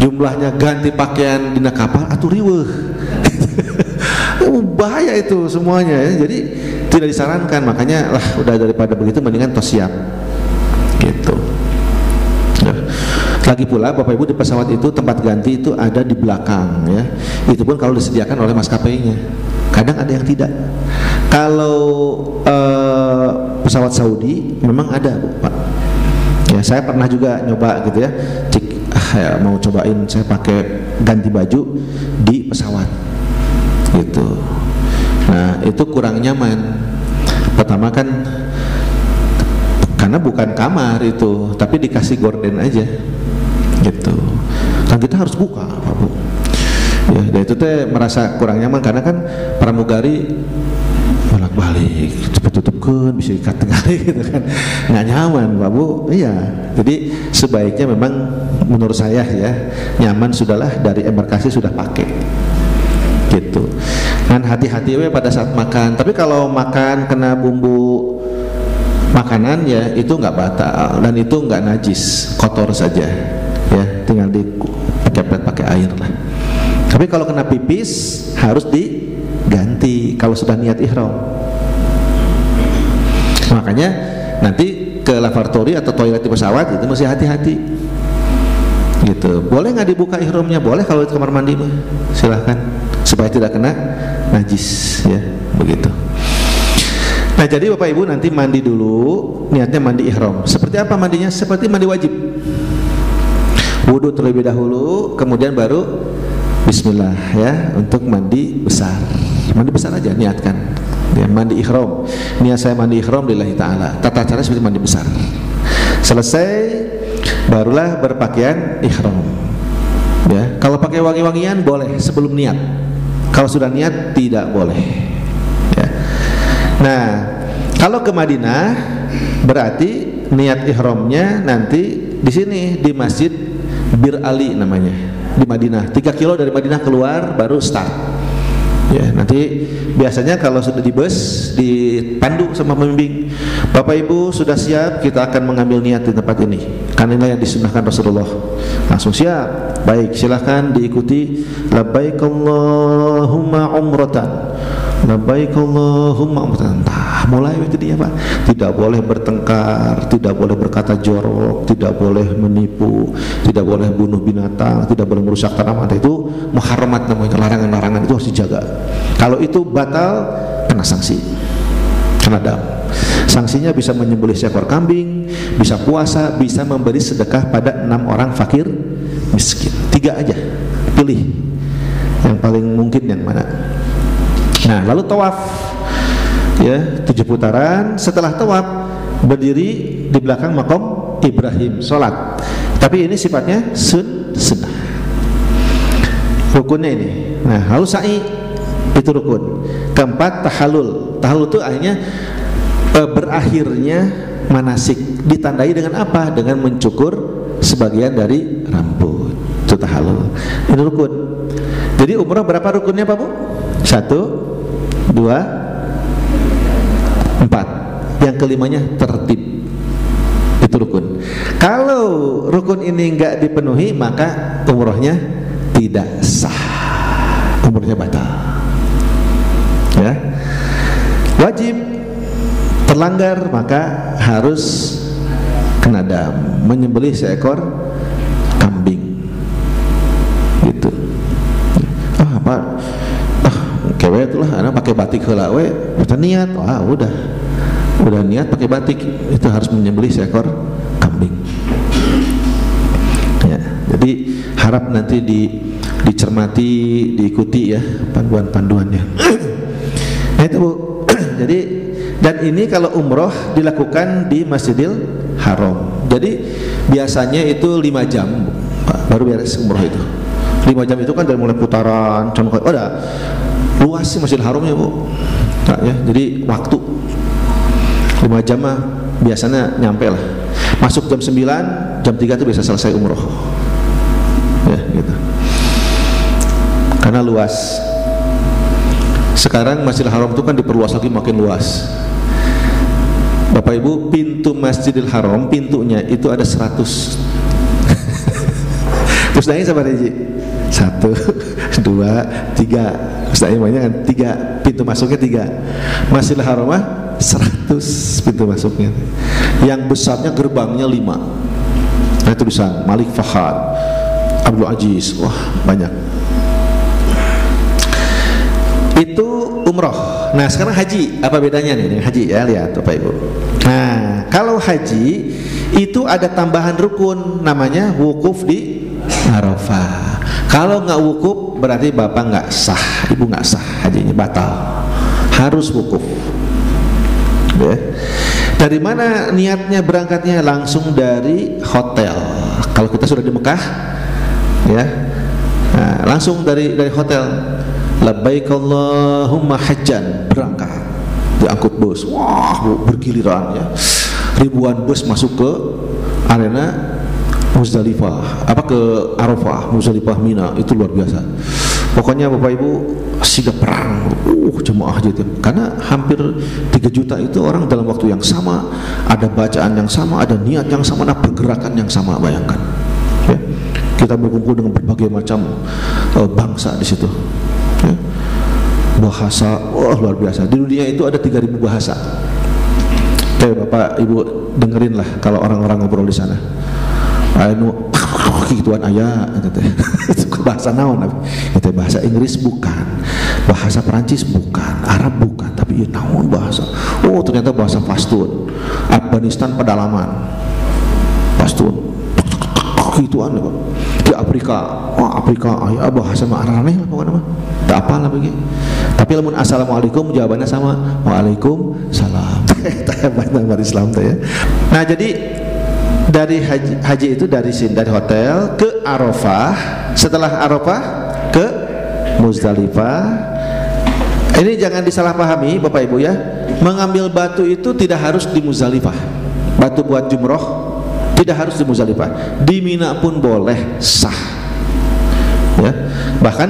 jumlahnya ganti pakaian dina kapal atuh riweuh. Bahaya itu semuanya ya. Jadi tidak disarankan, makanya lah udah daripada begitu mendingan tos siap gitu. Nah, lagi pula Bapak Ibu di pesawat itu tempat ganti itu ada di belakang ya. Itu pun kalau disediakan oleh maskapainya. Kadang ada yang tidak. Kalau pesawat Saudi memang ada, Pak. Ya, saya pernah juga nyoba gitu ya. Mau cobain saya pakai ganti baju di pesawat. Gitu. Nah, itu kurang nyaman. Pertama kan karena bukan kamar itu, tapi dikasih gorden aja. Gitu. Kan kita harus buka, Pak Bu. Ya, dan itu teh merasa kurang nyaman karena kan pramugari bolak-balik, tutup-tutupkan, bisa ikat tengah gitu kan, nggak nyaman, Pak Bu. Iya, jadi sebaiknya memang menurut saya ya nyaman sudahlah dari embarkasi sudah pakai, gitu. Dan hati-hati we pada saat makan. Tapi kalau makan kena bumbu makanan ya itu nggak batal dan itu nggak najis, kotor saja, ya tinggal pakai air lah. Tapi kalau kena pipis harus diganti kalau sudah niat ihram. Makanya nanti ke lavatory atau toilet di pesawat itu mesti hati-hati. Gitu. Boleh nggak dibuka ihramnya? Boleh kalau di kamar mandi mah. Silahkan supaya tidak kena najis ya, begitu. Nah, jadi Bapak Ibu nanti mandi dulu, niatnya mandi ihram. Seperti apa mandinya? Seperti mandi wajib. Wudu terlebih dahulu, kemudian baru bismillah ya untuk mandi besar. Mandi besar aja niatkan. Ya, mandi ihram. Niat saya mandi ihram lillahi ta'ala. Tata cara seperti mandi besar. Selesai barulah berpakaian ihram. Ya, kalau pakai wangi-wangian boleh sebelum niat. Kalau sudah niat tidak boleh. Ya. Nah, kalau ke Madinah berarti niat ihramnya nanti di sini di Masjid Bir Ali namanya, di Madinah. 3 kilo dari Madinah keluar baru start. Ya, nanti biasanya kalau sudah di bus dipandu sama pembimbing. Bapak Ibu sudah siap, kita akan mengambil niat di tempat ini. Karena inilah yang disunnahkan Rasulullah. Langsung siap. Baik, silahkan diikuti. Labbaik Allahumma umratan, labbaik Allahumma umratan. Nah, mulai itu dia Pak. Tidak boleh bertengkar, tidak boleh berkata jorok, tidak boleh menipu, tidak boleh bunuh binatang, tidak boleh merusak tanaman. Itu muharramat namanya, larangan-larangan itu harus dijaga. Kalau itu batal, kena sanksi, kena dam. Sanksinya bisa menyembelih seekor kambing, bisa puasa, bisa memberi sedekah pada 6 orang fakir miskin. 3 aja, pilih yang paling mungkin yang mana. Nah, lalu tawaf, ya 7 putaran. Setelah tawaf, berdiri di belakang makom Ibrahim, sholat. Tapi ini sifatnya sunnah. Rukunnya ini. Nah, lalu sa'i itu rukun. Keempat, tahallul. Tahallul itu akhirnya berakhirnya manasik. Ditandai dengan apa? Dengan mencukur sebagian dari rambut. Itu tahallul. Ini rukun. Jadi umrah berapa rukunnya Pak Bu? 1, 2, 4. Yang kelimanya tertib. Itu rukun. Kalau rukun ini enggak dipenuhi, maka umrohnya tidak sah. Umrohnya batal. Ya. Wajib. Terlanggar maka harus kena dam, menyembelih seekor kambing. Gitu. Apa? Kewe itulah anak pakai batik heula we, kita niat. Udah niat pakai batik, itu harus menyembelih seekor kambing. Ya, jadi harap nanti dicermati, diikuti ya panduan-panduannya. Nah itu Bu. Jadi dan ini kalau umroh dilakukan di Masjidil Haram. Jadi biasanya itu 5 jam baru beres umroh itu. 5 jam itu kan dari mulai putaran, udah luas sih Masjidil Haramnya Bu. Nah, ya, jadi waktu 5 jam mah biasanya nyampe lah. Masuk jam 9, jam 3 itu bisa selesai umroh. Ya gitu. Karena luas. Sekarang Masjidil Haram itu kan diperluas lagi, makin luas. Bapak Ibu, pintu Masjidil Haram, pintunya itu ada 100. Terus nanya sama Reji 1, 2, 3. Terus nanya banyak kan 3, pintu masuknya 3. Masjidil Haram mah 100 pintu masuknya. Yang besarnya gerbangnya 5. Nah tulisan Malik Fahad, Abdul Aziz, wah banyak. Itu umroh. Nah sekarang haji, apa bedanya nih dengan haji ya? Lihat Bapak Ibu. Nah kalau haji itu ada tambahan rukun, namanya wukuf di Arafah. Kalau nggak wukuf berarti bapak nggak sah, ibu nggak sah, hajinya batal. Harus wukuf. Ya. Dari mana niatnya berangkatnya? Langsung dari hotel. Kalau kita sudah di Mekah, ya, nah, langsung dari hotel. Labbaik Allahumma hajjan, berangkat, diangkut bus, wah bergiliran ya, ribuan bus masuk ke arena Muzdalifah, ke Arafah, Muzdalifah, Mina, itu luar biasa. Pokoknya Bapak Ibu siga perang, jemaah gitu. Karena hampir 3 juta itu orang dalam waktu yang sama, ada bacaan yang sama, ada niat yang sama, ada pergerakan yang sama, bayangkan. Ya. Kita berkumpul dengan berbagai macam bangsa di situ. Ya. Bahasa, luar biasa. Di dunia itu ada 3.000 bahasa. Bapak Ibu dengerin lah kalau orang-orang ngobrol di sana. Anu gituan aya itu bahasa naon? Itu bahasa Inggris bukan, bahasa Perancis bukan, Arab bukan, tapi ya naon bahasa. Oh ternyata bahasa Pashtun, Afghanistan pedalaman, Pashtun. Gituan Pak. Di Afrika, Afrika aya bahasa mah aneh lah pokoknya mah. Tak apalah begini. Tapi lamun assalamualaikum jawabannya sama, waalaikumsalam. Tah bahasa Islam teh ya. Nah, jadi dari haji itu dari hotel ke Arafah, setelah Arafah ke Muzdalifah. Ini jangan disalahpahami Bapak Ibu ya. Mengambil batu itu tidak harus di Muzdalifah. Batu buat jumroh tidak harus di Muzdalifah. Di Mina pun boleh, sah. Ya. Bahkan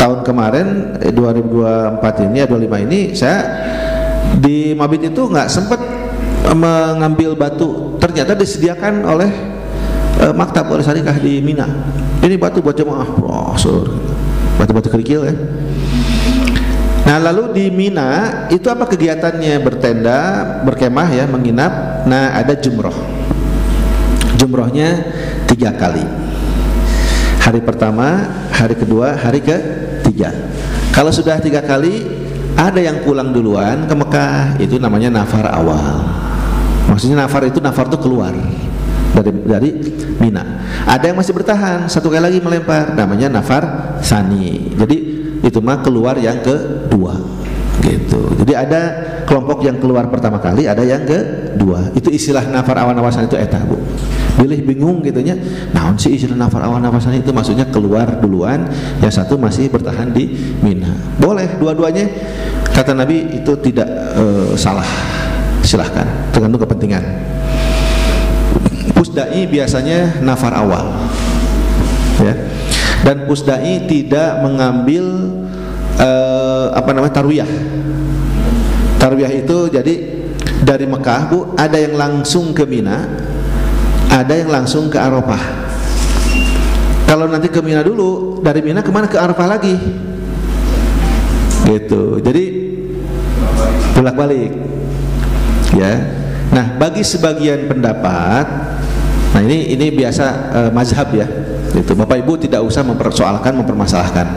tahun kemarin 2024 ini, 25 ini saya di Mabit itu nggak sempat mengambil batu. Ternyata disediakan oleh Maktab oleh Syarikah di Mina. Ini batu buat jemaah, batu-batu kerikil ya. Nah lalu di Mina itu apa kegiatannya? Bertenda, berkemah ya, menginap. Nah ada jumroh. Jumrohnya 3 kali. Hari pertama, hari kedua, hari ketiga. Kalau sudah 3 kali, ada yang pulang duluan ke Mekah, itu namanya nafar awal. Maksudnya nafar itu keluar dari Mina. Ada yang masih bertahan, 1 kali lagi melempar, namanya nafar sani. Jadi itu mah keluar yang kedua gitu. Jadi ada kelompok yang keluar pertama kali, ada yang kedua. Itu istilah nafar awan nawasan itu eta Bu. Bilih bingung gitunya. Naon sih istilah nafar awan nawasan itu? Maksudnya keluar duluan, yang satu masih bertahan di Mina. Boleh dua-duanya. Kata Nabi itu tidak salah. Silahkan, tergantung kepentingan. Pusdai biasanya nafar awal. Ya. Dan pusdai tidak mengambil tarwiyah. Tarwiyah itu jadi dari Mekah Bu, ada yang langsung ke Mina, ada yang langsung ke Arafah. Kalau nanti ke Mina dulu, dari Mina kemana? Ke Arafah lagi gitu. Jadi bolak-balik ya. Nah bagi sebagian pendapat, nah ini biasa mazhab ya. Itu Bapak Ibu tidak usah mempermasalahkan.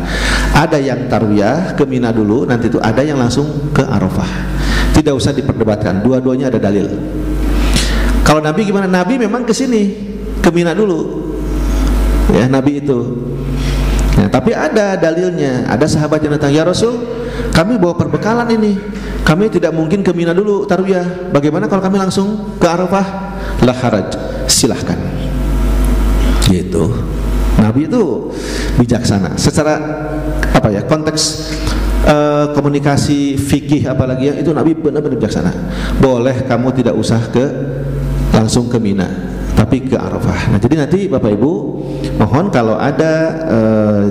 Ada yang tarwiyah ke Mina dulu, nanti itu ada yang langsung ke Arafah. Tidak usah diperdebatkan, dua-duanya ada dalil. Kalau Nabi gimana? Nabi memang ke sini, ke Mina dulu. Ya, Nabi itu. Nah, tapi ada dalilnya. Ada sahabat yang datang, "Ya Rasul, kami bawa perbekalan ini. Kami tidak mungkin ke Mina dulu tarwiyah. Bagaimana kalau kami langsung ke Arafah?" La haraj, silahkan. Gitu. Nabi itu bijaksana secara konteks komunikasi fikih apalagi yang itu Nabi benar-benar bijaksana. Boleh kamu tidak usah langsung ke Mina, tapi ke Arafah. Nah, jadi nanti Bapak Ibu mohon kalau ada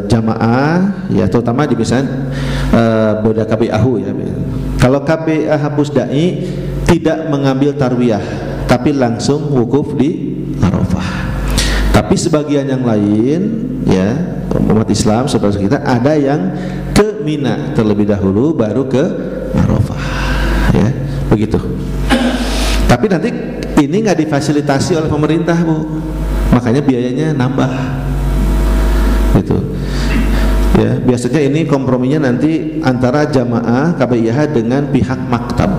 jamaah ya, terutama di misalnya boda KBAHU ya. Kalau KBAH Pusdai tidak mengambil tarwiyah, tapi langsung wukuf di Arafah. Tapi sebagian yang lain ya, umat Islam saudara kita ada yang ke Mina terlebih dahulu baru ke Arafah ya, begitu. Tapi nanti ini nggak difasilitasi oleh pemerintah Bu, makanya biayanya nambah gitu ya. Biasanya ini komprominya nanti antara jamaah KBIH dengan pihak maktab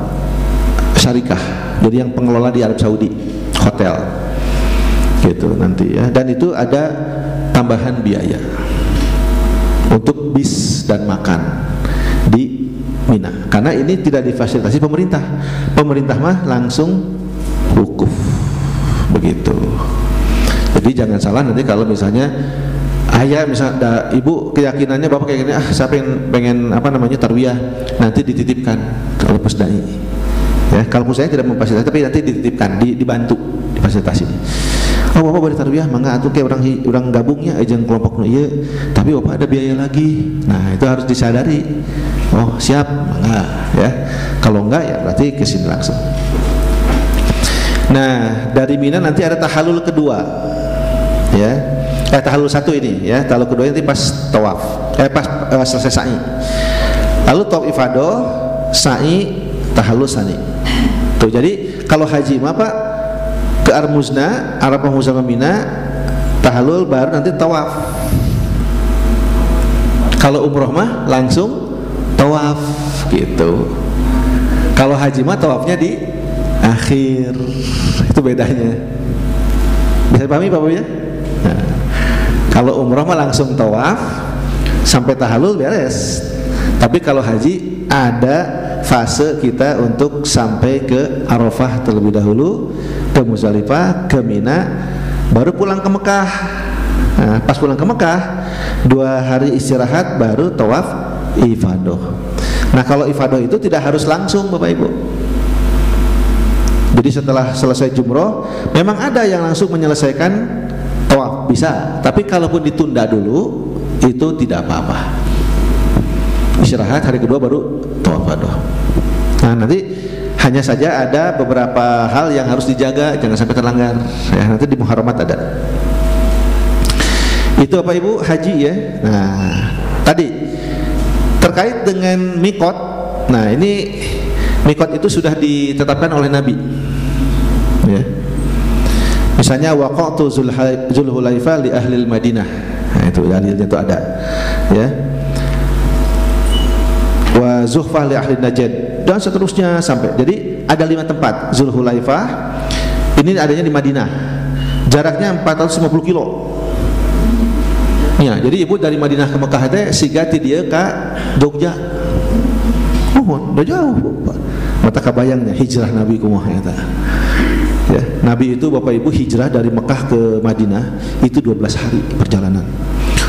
syarikah, jadi yang pengelola di Arab Saudi, hotel gitu nanti ya. Dan itu ada tambahan biaya untuk bis dan makan di Mina, karena ini tidak difasilitasi pemerintah. Pemerintah mah langsung wukuf begitu. Jadi jangan salah nanti kalau misalnya ayah misalnya ibu keyakinannya bapak kayak gini, saya pengen tarwiyah, nanti dititipkan kalau pusdai ya. Kalau pusdai tidak memfasilitasi tapi nanti dititipkan, dibantu difasilitasi. Oh bapak boleh tarwiyah, mangga atuh kayak orang gabungnya ejeng kelompoknya iya, tapi bapak ada biaya lagi. Nah itu harus disadari. Oh siap, mangga ya. Kalau enggak ya berarti kesini langsung. Nah dari Mina nanti ada tahalul kedua ya. Tahalul satu ini ya, tahalul kedua nanti pas tawaf, pas selesai sa'i. Lalu tawaf ifadah, sa'i, tahalul sani. Tuh jadi kalau haji mah Pak ke Armuzna, Arafah Muzdalifah Mina, tahalul baru nanti tawaf. Kalau umroh mah langsung tawaf gitu. Kalau haji mah tawafnya di akhir. Itu bedanya. Bisa dipahami Bapak ya? Nah, kalau umroh mah langsung tawaf sampai tahalul beres. Tapi kalau haji ada fase kita untuk sampai ke Arafah terlebih dahulu, ke Muzdalifah, ke Mina, baru pulang ke Mekah. Nah, pas pulang ke Mekah 2 hari istirahat baru tawaf ifadah. Nah kalau ifadah itu tidak harus langsung Bapak Ibu. Jadi setelah selesai jumroh memang ada yang langsung menyelesaikan tawaf, bisa. Tapi kalaupun ditunda dulu itu tidak apa-apa. Istirahat hari kedua baru tawaf ifadah. Nah nanti hanya saja ada beberapa hal yang harus dijaga, jangan sampai terlanggar ya, nanti di Muharramat ada. Itu Bapak Ibu haji ya. Nah, tadi terkait dengan mikot. Nah, ini mikot itu sudah ditetapkan oleh Nabi. Ya. Misalnya waqatu Zulhulaifa li ahli Madinah. Nah, itu dalilnya itu ada. Ya. Wa Zuhfah li ahli Najd dan seterusnya sampai. Jadi ada 5 tempat Zulhulaifah. Ini adanya di Madinah. Jaraknya 450 kilo. Ya, jadi ibu dari Madinah ke Mekah teh sigati dia ke Jogja. Oh, udah jauh. Mata kabayangnya hijrah Nabi kumaha eta. Ya, Nabi itu Bapak Ibu hijrah dari Mekah ke Madinah itu 12 hari perjalanan.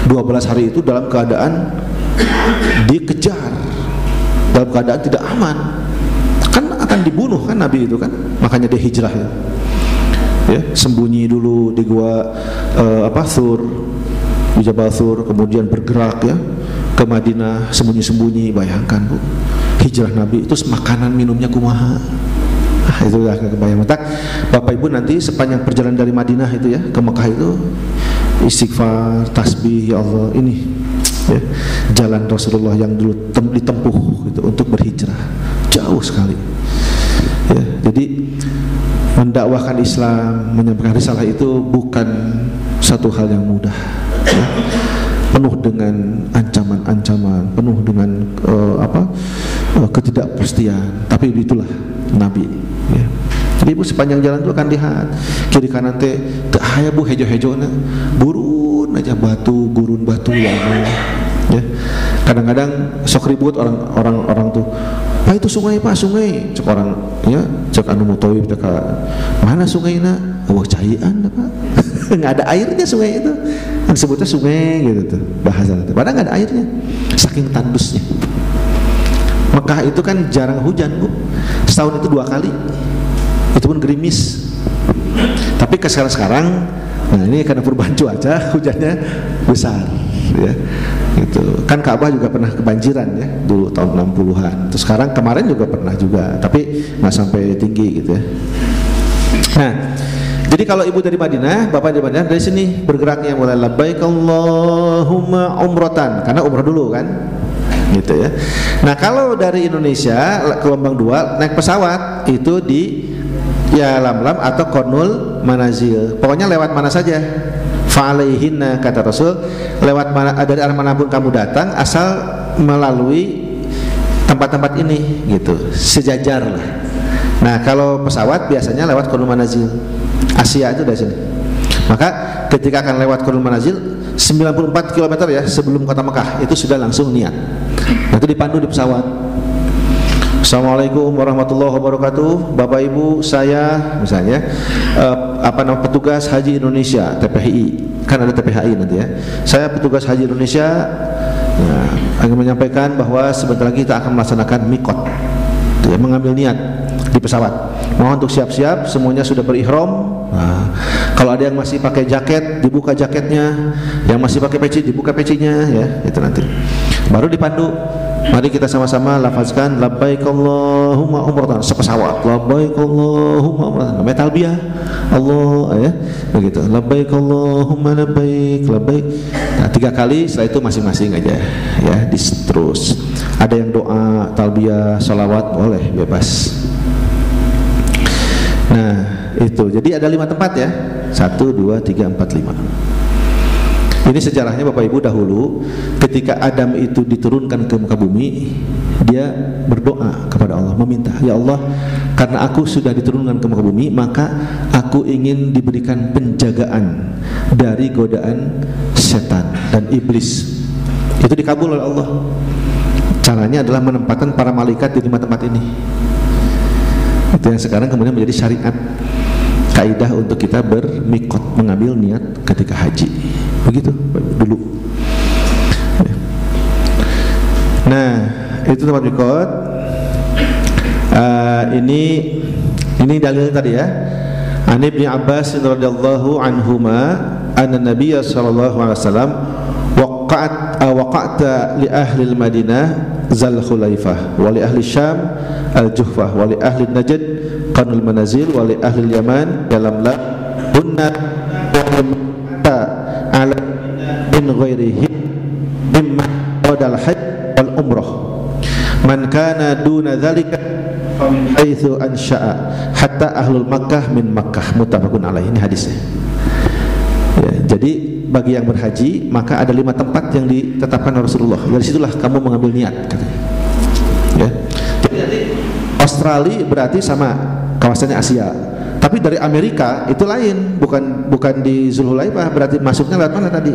12 hari itu dalam keadaan dikejar, dalam keadaan tidak aman. Kan akan dibunuh kan Nabi itu kan. Makanya dia hijrah ya. Ya, sembunyi dulu di gua Thur, di Jabal Thur, kemudian bergerak ya ke Madinah sembunyi-sembunyi. Bayangkan Bu, hijrah Nabi itu makanan minumnya kumaha. Itu udah kebayang. Maka Bapak Ibu nanti sepanjang perjalanan dari Madinah itu ya ke Mekah itu istighfar, tasbih, ya Allah, ini ya, jalan Rasulullah yang dulu ditempuh gitu, untuk berhijrah jauh sekali ya. Jadi mendakwahkan Islam, menyampaikan risalah itu bukan satu hal yang mudah ya. Penuh dengan ancaman-ancaman, penuh dengan ketidakpastian. Tapi itulah Nabi ya. Jadi ibu sepanjang jalan itu akan lihat kiri kanan teh teu aya Bu hejo-hejona, gurun aja batu, gurun batu ya. Kadang-kadang sok ribut orang tuh, Pak itu sungai Pak, sungai. Cek orang ya, cek anu mutawif cek mana sungainya? Oh caian Pak. Nggak ada airnya sungai itu. Disebutnya sungai gitu tuh bahasa itu. Padahal nggak ada airnya. Saking tandusnya. Mekah itu kan jarang hujan Bu. Setahun itu 2 kali. Itu pun gerimis. Tapi sekarang, nah ini karena perubahan cuaca hujannya besar ya. Gitu. Kan Ka'bah juga pernah kebanjiran ya dulu tahun 60-an. Terus sekarang kemarin juga pernah juga, tapi nggak sampai tinggi gitu ya. Nah, jadi kalau ibu dari Madinah, bapak dari Madinah, dari sini bergeraknya mulai labbaik Allahumma umratan, karena umrah dulu kan, gitu ya. Nah kalau dari Indonesia gelombang 2 naik pesawat itu di ya Lamlam atau Konul Manazil, pokoknya lewat mana saja. Fa'alaihinna kata Rasul, lewat mana, dari arah manapun kamu datang asal melalui tempat-tempat ini gitu, sejajar lah. Nah kalau pesawat biasanya lewat Konul Manazil, Asia itu dari sini. Maka ketika akan lewat Konul Manazil 94 km ya sebelum kota Mekah itu sudah langsung niat. Nah, itu dipandu di pesawat. Assalamualaikum warahmatullahi wabarakatuh. Bapak Ibu, saya misalnya petugas haji Indonesia TPHI, kan ada TPHI nanti ya. Saya petugas haji Indonesia akan menyampaikan bahwa sebentar lagi kita akan melaksanakan mikot ya, mengambil niat di pesawat. Mohon untuk siap-siap, semuanya sudah berihram. Nah, kalau ada yang masih pakai jaket, dibuka jaketnya. Yang masih pakai peci, dibuka pecinya ya. Itu nanti. Baru dipandu. Mari kita sama-sama lafazkan labbaik Allahumma umratan sepesawat. Labbaik Allahumma umratan. Namanya talbiyah. Allah ya. Begitu. Labbaik Allahumma labbaik, labbaik. Nah, 3 kali, setelah itu masing-masing aja ya, terus. Ada yang doa, talbiyah, sholawat boleh bebas. Nah, itu. Jadi ada 5 tempat ya. 1, 2, 3, 4, 5. Ini sejarahnya Bapak Ibu dahulu ketika Adam itu diturunkan ke muka bumi, dia berdoa kepada Allah, meminta, ya Allah, karena aku sudah diturunkan ke muka bumi, maka aku ingin diberikan penjagaan dari godaan setan dan iblis. Itu dikabul oleh Allah. Caranya adalah menempatkan para malaikat di 5 tempat ini. Itu yang sekarang kemudian menjadi syariat, kaidah untuk kita bermikot, mengambil niat ketika haji. Begitu dulu. Nah, itu tempat mikot. Ini dalilnya tadi ya. An Ibnu Abbas radhiyallahu anhuma anna Nabiy sallallahu alaihi wasallam waqa'ta li ahli al-Madinah Zal Khulaifah wa li ahli Syam al-Juhfah wa li ahli Najd Qanul Manazil wa li ahli Yaman dalam la bunna ala min ghairihi mimma qadal hajj wal umrah man kana duna dzalika famin haitsu ansha'a hatta ahlul Makkah min Makkah, muttafaqun alaih. Ini hadisnya ya. Jadi bagi yang berhaji maka ada 5 tempat yang ditetapkan Rasulullah, dari situlah kamu mengambil niat katanya ya. Jadi nanti Australia berarti sama kawasannya Asia, tapi dari Amerika itu lain, bukan di Zulhulaifah, berarti masuknya lewat mana tadi?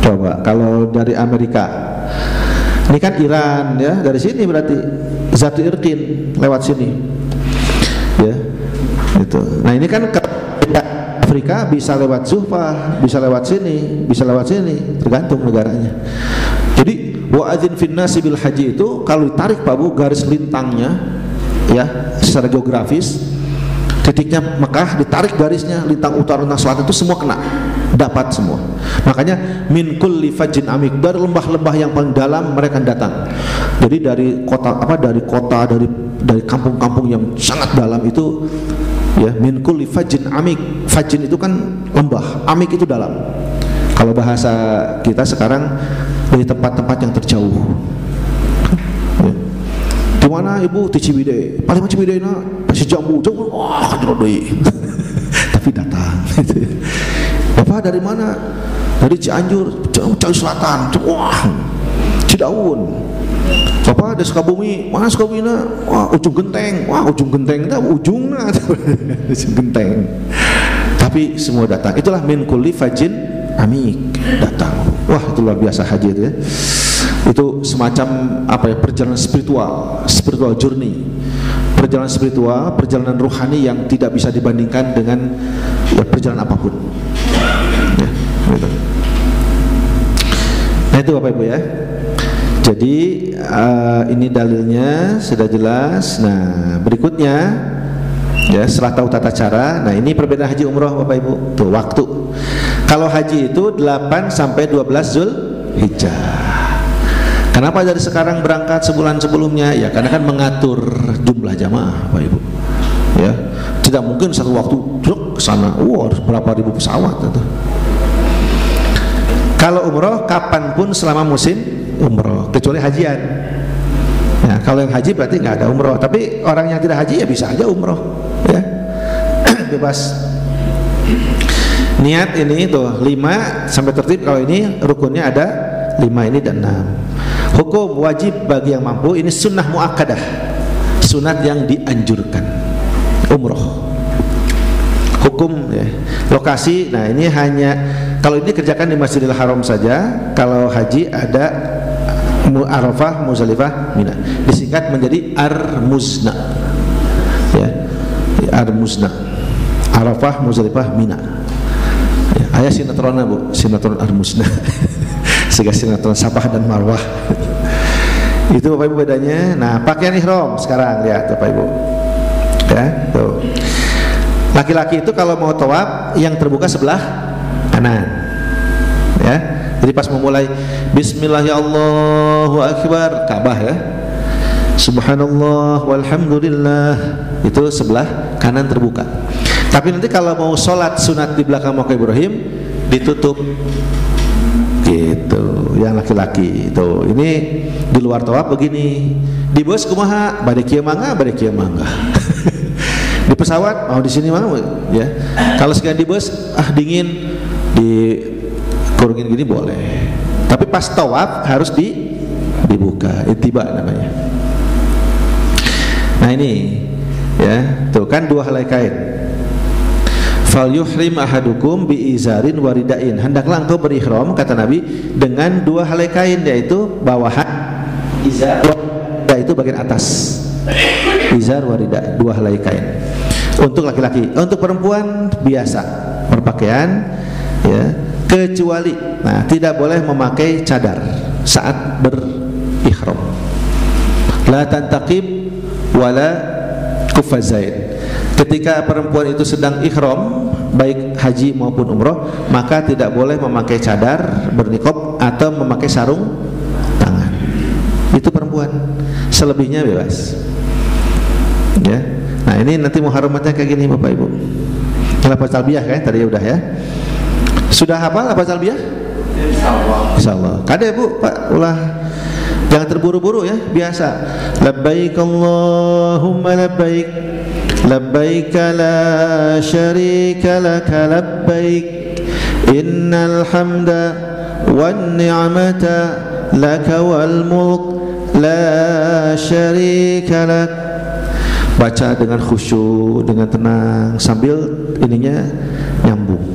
Coba kalau dari Amerika, ini kan Iran ya, dari sini berarti Zatu Irqin lewat sini ya itu. Nah ini kan ke Afrika bisa lewat Zuhfah, bisa lewat sini, bisa lewat sini, tergantung negaranya. Jadi wa'adzin finnasi bil haji itu kalau ditarik Pak Bu garis lintangnya ya secara geografis, titiknya Mekah, ditarik garisnya lintang utara dan selatan itu semua kena, dapat semua. Makanya min kulli fajin amik, dari lembah-lembah yang paling dalam mereka datang. Jadi dari kota dari kampung-kampung yang sangat dalam itu ya, min kulli fajin amik. Fajin itu kan lembah, amik itu dalam. Kalau bahasa kita sekarang dari tempat-tempat yang terjauh ya. Di mana ibu? Di Ciwidey. Paling Ciwidey na masih jauh, wah kan deui. Tapi datang. Bapak dari mana? Dari Cianjur, Cianjur Selatan. Wah, Cidaun. Bapak dari Sukabumi, mana Sukabumi na? Wah, Ujung Genteng. Wah, Ujung Genteng dah ujungna. Ujung Genteng. Tapi semua datang. Itulah min kulli fajin amik, datang. Wah, itu luar biasa haji itu ya. Itu semacam apa ya, perjalanan spiritual journey, perjalanan spiritual, perjalanan rohani yang tidak bisa dibandingkan dengan ya, perjalanan apapun ya, gitu. Nah itu Bapak Ibu ya. Jadi ini dalilnya sudah jelas. Nah berikutnya ya, setelah tahu tata cara, nah ini perbedaan haji umroh Bapak Ibu. Tuh waktu. Kalau haji itu 8 sampai 12 Zulhijjah. Kenapa dari sekarang berangkat sebulan sebelumnya? Ya karena kan mengatur jumlah jamaah Bapak Ibu. Ya, tidak mungkin satu waktu truk ke sana. Harus berapa ribu pesawat itu. Kalau umroh kapanpun selama musim umroh, kecuali hajian. Ya, kalau yang haji berarti nggak ada umroh. Tapi orang yang tidak haji ya bisa aja umroh. Ya, bebas. Niat ini tuh 5 sampai tertib. Kalau ini rukunnya ada 5 ini dan 6. Hukum wajib bagi yang mampu, ini sunnah muakkadah, sunat yang dianjurkan, umroh. Hukum ya. Lokasi, nah ini hanya kalau ini kerjakan di Masjidil Haram saja. Kalau haji ada Arafah, Muzdalifah, Mina. Disingkat menjadi Ar-Muzna. Ya, Ar-Muzna. Arafah, Muzdalifah, Mina. Ya, ayah sinetron Bu, sinetron Ar-Muzna. Sehingga sinetron Sabah dan Marwah. Itu Bapak Ibu bedanya. Nah, pakaian ihram sekarang lihat Bapak Ibu. Ya, tuh. Laki-laki itu kalau mau tawaf yang terbuka sebelah kanan. Ya. Jadi pas memulai bismillah ya Allahu akbar, Ka'bah ya. Subhanallah walhamdulillah, itu sebelah kanan terbuka. Tapi nanti kalau mau sholat sunat di belakang Maqam Ibrahim ditutup. Gitu, yang laki-laki itu. Ini di luar tawaf begini. Di bus kumaha? Bade kieu mangga, bade kieu mangga. Di pesawat mau di sini mau ya. Kalau sekian di bus dingin, di kurungin gini boleh. Tapi pas tawaf harus dibuka. Ittiba namanya. Nah ini ya, tuh kan 2 helai kain. Fal yuhrim ahadukum bi izarin waridain. Hendaklah engkau berihram kata Nabi dengan 2 helai kain, yaitu bawahan izar, itu bagian atas. Izar warida, 2 helai kain. Untuk laki-laki, untuk perempuan biasa berpakaian ya, kecuali tidak boleh memakai cadar saat berihram. La tantaqib wala kufazain. Ketika perempuan itu sedang ihram, baik haji maupun umroh, maka tidak boleh memakai cadar, berniqab atau memakai sarung tangan. Itu perempuan. Selebihnya bebas. Ya. Nah ini nanti muharramatnya kayak gini Bapak Ibu. Lafaz talbiyah kan tadi udah ya. Sudah hafal apa talbiyah? Insyaallah. Kada ya Bu, Pak, ulah jangan terburu-buru ya, biasa. Labbaik Allahumma labbaik, labbaik la syarika laka labbaik, innal hamda wan ni'mata laka wal mulk la syarika lak. Baca dengan khusyuk, dengan tenang, sambil ininya nyambung.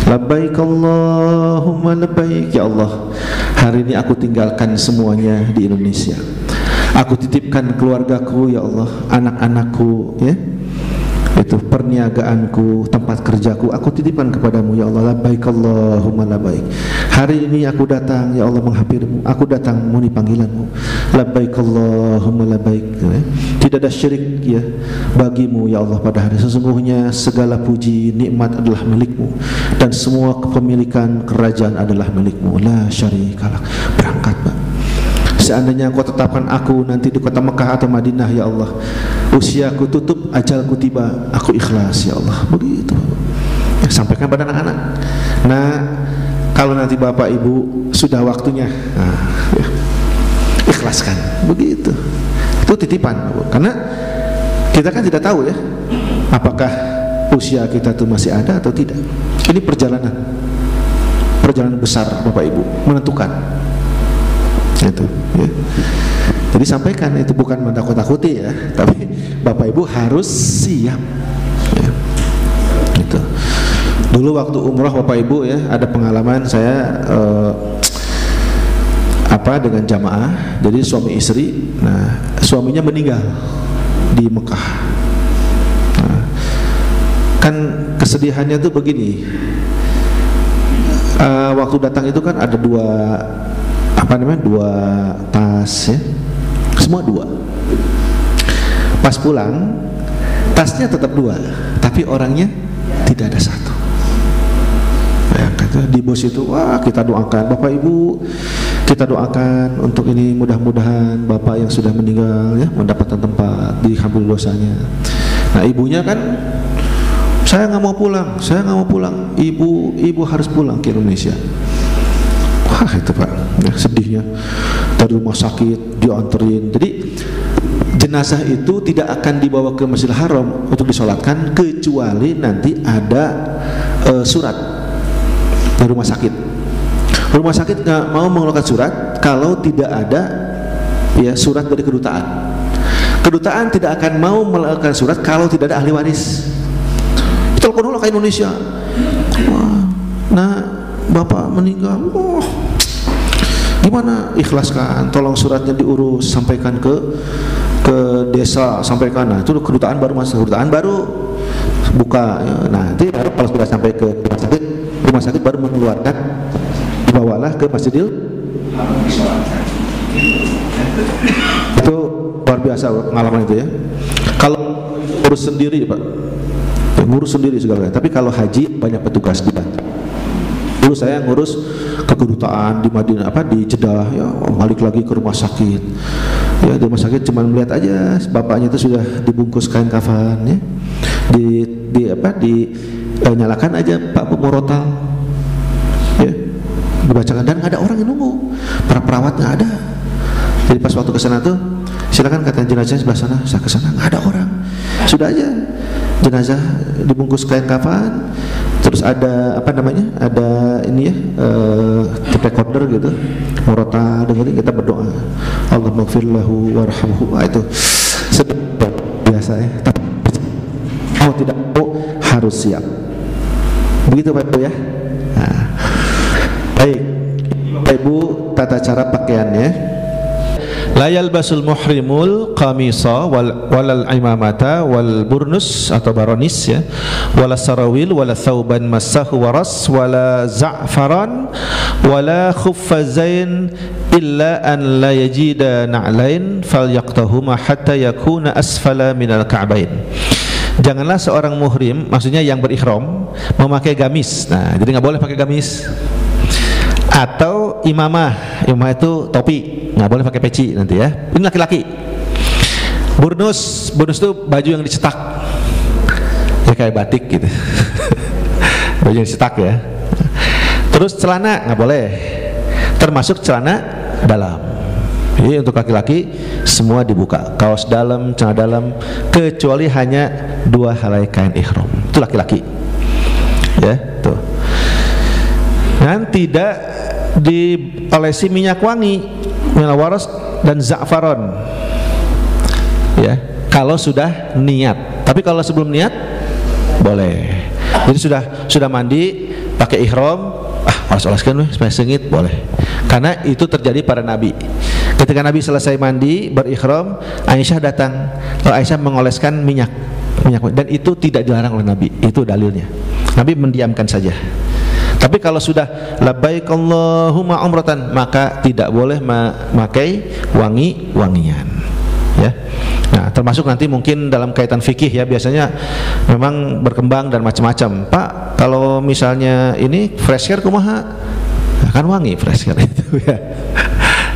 Labbaik Allahumma labbaik, ya Allah, hari ini aku tinggalkan semuanya di Indonesia. Aku titipkan keluargaku, ya Allah, anak-anakku, ya, itu perniagaanku, tempat kerjaku, aku titipkan kepadamu, ya Allah. Labbaik Allahumma labbaik. Hari ini aku datang, ya Allah, menghampirimu. Aku datang memenuhi panggilanmu. Labbaik Allahumma labbaik. Tidak ada syirik ya bagimu, ya Allah, pada hari. Sesungguhnya segala puji nikmat adalah milikmu, dan semua kepemilikan kerajaan adalah milikmu. La syarikalak. Berangkat, Pak. Seandainya Engkau tetapkan aku nanti di kota Mekah atau Madinah, ya Allah, usiaku tutup, ajalku tiba, aku ikhlas, ya Allah. Begitu ya, sampaikan pada anak-anak. Nah, kalau nanti Bapak Ibu sudah waktunya, nah, ya, ikhlaskan. Begitu. Itu titipan, karena kita kan tidak tahu ya apakah usia kita itu masih ada atau tidak. Ini perjalanan besar, Bapak Ibu, menentukan itu ya. Jadi sampaikan, itu bukan menakut-nakuti ya, tapi Bapak Ibu harus siap ya. Itu dulu waktu umrah Bapak Ibu ya, ada pengalaman saya dengan jamaah. Jadi suami istri, nah suaminya meninggal di Mekah. Nah, kan kesedihannya tuh begini, waktu datang itu kan ada dua tas ya, semua dua. Pas pulang tasnya tetap dua, tapi orangnya tidak ada satu. Bayangkan di bos itu, wah, kita doakan Bapak Ibu, kita doakan untuk ini, mudah-mudahan Bapak yang sudah meninggal ya mendapatkan tempat, diampuni dosanya. Nah ibunya kan, saya nggak mau pulang, ibu harus pulang ke Indonesia. Wah itu Pak ya, sedihnya. Dari rumah sakit dianterin. Jadi jenazah itu tidak akan dibawa ke Masjidil Haram untuk disolatkan, kecuali nanti ada surat dari rumah sakit. Rumah sakit nggak mau mengeluarkan surat kalau tidak ada ya surat dari kedutaan. Kedutaan tidak akan mau mengeluarkan surat kalau tidak ada ahli waris. Telepon ke Indonesia. Wah, nah Bapak meninggal, gimana? Ikhlaskan, tolong suratnya diurus, sampaikan ke desa, sampaikan. Nah itu kedutaan baru masuk, kedutaan baru buka ya. Nah nanti baru kalau sudah sampai ke rumah sakit baru mengeluarkan, dibawalah ke Masjidil. Itu luar biasa pengalaman itu ya. Kalau urus sendiri Pak, ngurus sendiri segala, tapi kalau haji banyak petugas dibantu. Dulu saya ngurus ke kedutaan di Madinah, di Jeddah ya, balik lagi ke rumah sakit ya. Di rumah sakit cuma melihat aja bapaknya itu sudah dibungkus kain kafan ya, nyalakan aja Pak Murotal ya, dibacakan, dan nggak ada orang yang nunggu, para perawat nggak ada. Jadi pas waktu kesana tuh, silakan kata jenazah sebelah sana, saya kesana nggak ada orang, sudah aja jenazah dibungkus kain kafan. Terus ada ada ini ya, tape recorder gitu, Murotal dengerin, kita berdoa, Allahumma gfirlahu warhamhu. Itu sedih biasa ya, tapi mau tidak mau harus siap. Begitu Pak Ibu ya. Nah, baik Pak Ibu, tata cara pakaiannya. La yalbasul muhrimul qamisa walal imamata wal burnus atau baronis ya, wala sarawil wala thawban massahu waras wala za'faran wala khuffazain illa an la yajida na'lain falyaqtahuma hatta yakuna asfala minal ka'bain. Janganlah seorang muhrim, maksudnya yang berihram, memakai gamis. Nah, jadi nggak boleh pakai gamis. Atau imamah itu topi, nggak boleh pakai peci nanti ya. Ini laki-laki. Burnus itu baju yang dicetak, ya kayak batik gitu. Baju yang dicetak ya. Terus celana nggak boleh, termasuk celana dalam. Jadi untuk laki-laki semua dibuka, kaos dalam, celana dalam, kecuali hanya 2 helai kain ihram. Itu laki-laki. Ya, tuh. Dan tidak diolesi minyak wangi, minyak waras dan za'faron. Ya, kalau sudah niat. Tapi kalau sebelum niat boleh. Jadi sudah mandi pakai ihram, oles-oleskan supaya sengit, boleh. Karena itu terjadi pada Nabi. Ketika Nabi selesai mandi berihram, Aisyah datang. Lalu Aisyah mengoleskan minyak dan itu tidak dilarang oleh Nabi. Itu dalilnya. Nabi mendiamkan saja. Tapi kalau sudah labbaik Allahumma umratan, maka tidak boleh memakai wangi-wangian. Ya. Nah, termasuk nanti mungkin dalam kaitan fikih ya, biasanya memang berkembang dan macam-macam. Pak, kalau misalnya ini fresh care kumaha? Kan wangi fresh care itu ya.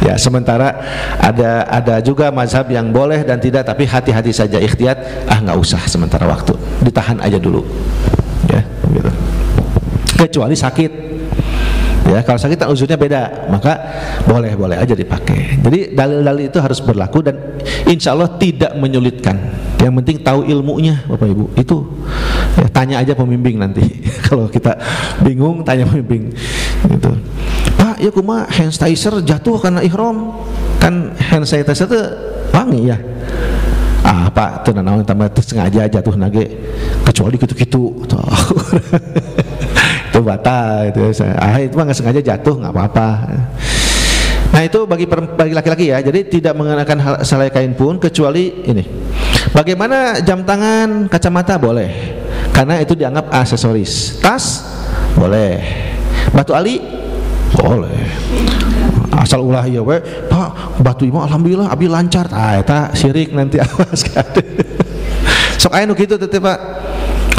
Ya, sementara ada juga mazhab yang boleh dan tidak, tapi hati-hati saja, ikhtiyat, nggak usah sementara waktu, ditahan aja dulu. Ya, gitu. Kecuali sakit. Ya, kalau sakit kan uzurnya beda, maka boleh aja dipakai. Jadi dalil-dalil itu harus berlaku dan insya Allah tidak menyulitkan. Yang penting tahu ilmunya, Bapak Ibu. Itu ya, tanya aja pembimbing nanti. Kalau kita bingung, tanya pembimbing. Gitu. Pak, ya kumaha hand sanitizer jatuh karena ihram. Kan hand sanitizer itu wangi ya. Pak, tuh naon tambah sengaja jatuh nage. Kecuali gitu-gitu. Itu batal itu. Itu mah nggak sengaja jatuh, nggak apa-apa. Nah, itu bagi laki-laki ya. Jadi tidak mengenakan helai kain pun kecuali ini. Bagaimana jam tangan, kacamata boleh, karena itu dianggap aksesoris. Tas boleh. Batu ali boleh. Asal ulah ya we, Pak, batu imah alhamdulillah abi lancar. Eta syirik nanti awas kan. Sok aya nu kitu teh Pak.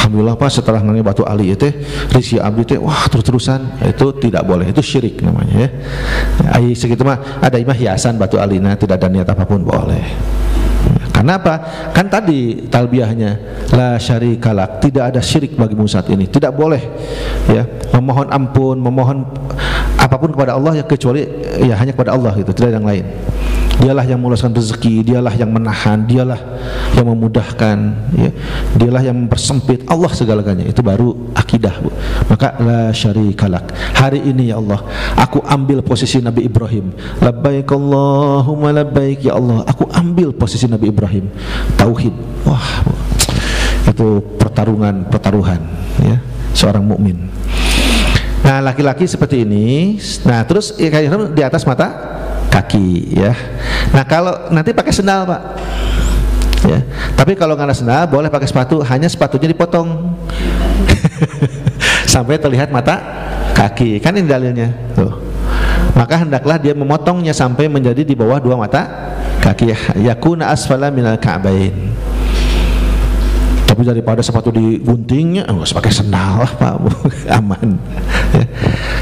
Alhamdulillah Pak, setelah nanya batu ali itu risi abdi teh wah terus-terusan, itu tidak boleh, itu syirik namanya ya. Ai segitu mah ada imah hiasan batu alina, tidak ada niat apapun boleh. Karena apa? Kan tadi talbiyahnya la syarikalak, tidak ada syirik bagimu saat ini, tidak boleh ya memohon ampun, memohon apapun kepada Allah ya, kecuali ya hanya kepada Allah gitu, tidak ada yang lain. Dialah yang meluaskan rezeki, dialah yang menahan, dialah yang memudahkan ya. Dialah yang mempersempit, Allah segalanya. Itu baru akidah, Bu. Maka la syarikalak. Hari ini ya Allah, aku ambil posisi Nabi Ibrahim. Labbaik Allahumma labbaik ya Allah, aku ambil posisi Nabi Ibrahim. Tauhid. Wah, Bu. Itu pertaruhan ya seorang mukmin. Nah, laki-laki seperti ini. Nah, terus di atas mata kaki ya. Nah, kalau nanti pakai sendal Pak ya. Tapi kalau nggak ada sendal boleh pakai sepatu, hanya sepatunya dipotong sampai terlihat mata kaki. Kan ini dalilnya tuh. Maka hendaklah dia memotongnya sampai menjadi di bawah 2 mata kaki, yakuna asfala minal ka'bain. Tapi daripada sepatu diguntingnya, nggak usah pakai sendal lah Pak, aman. Ya.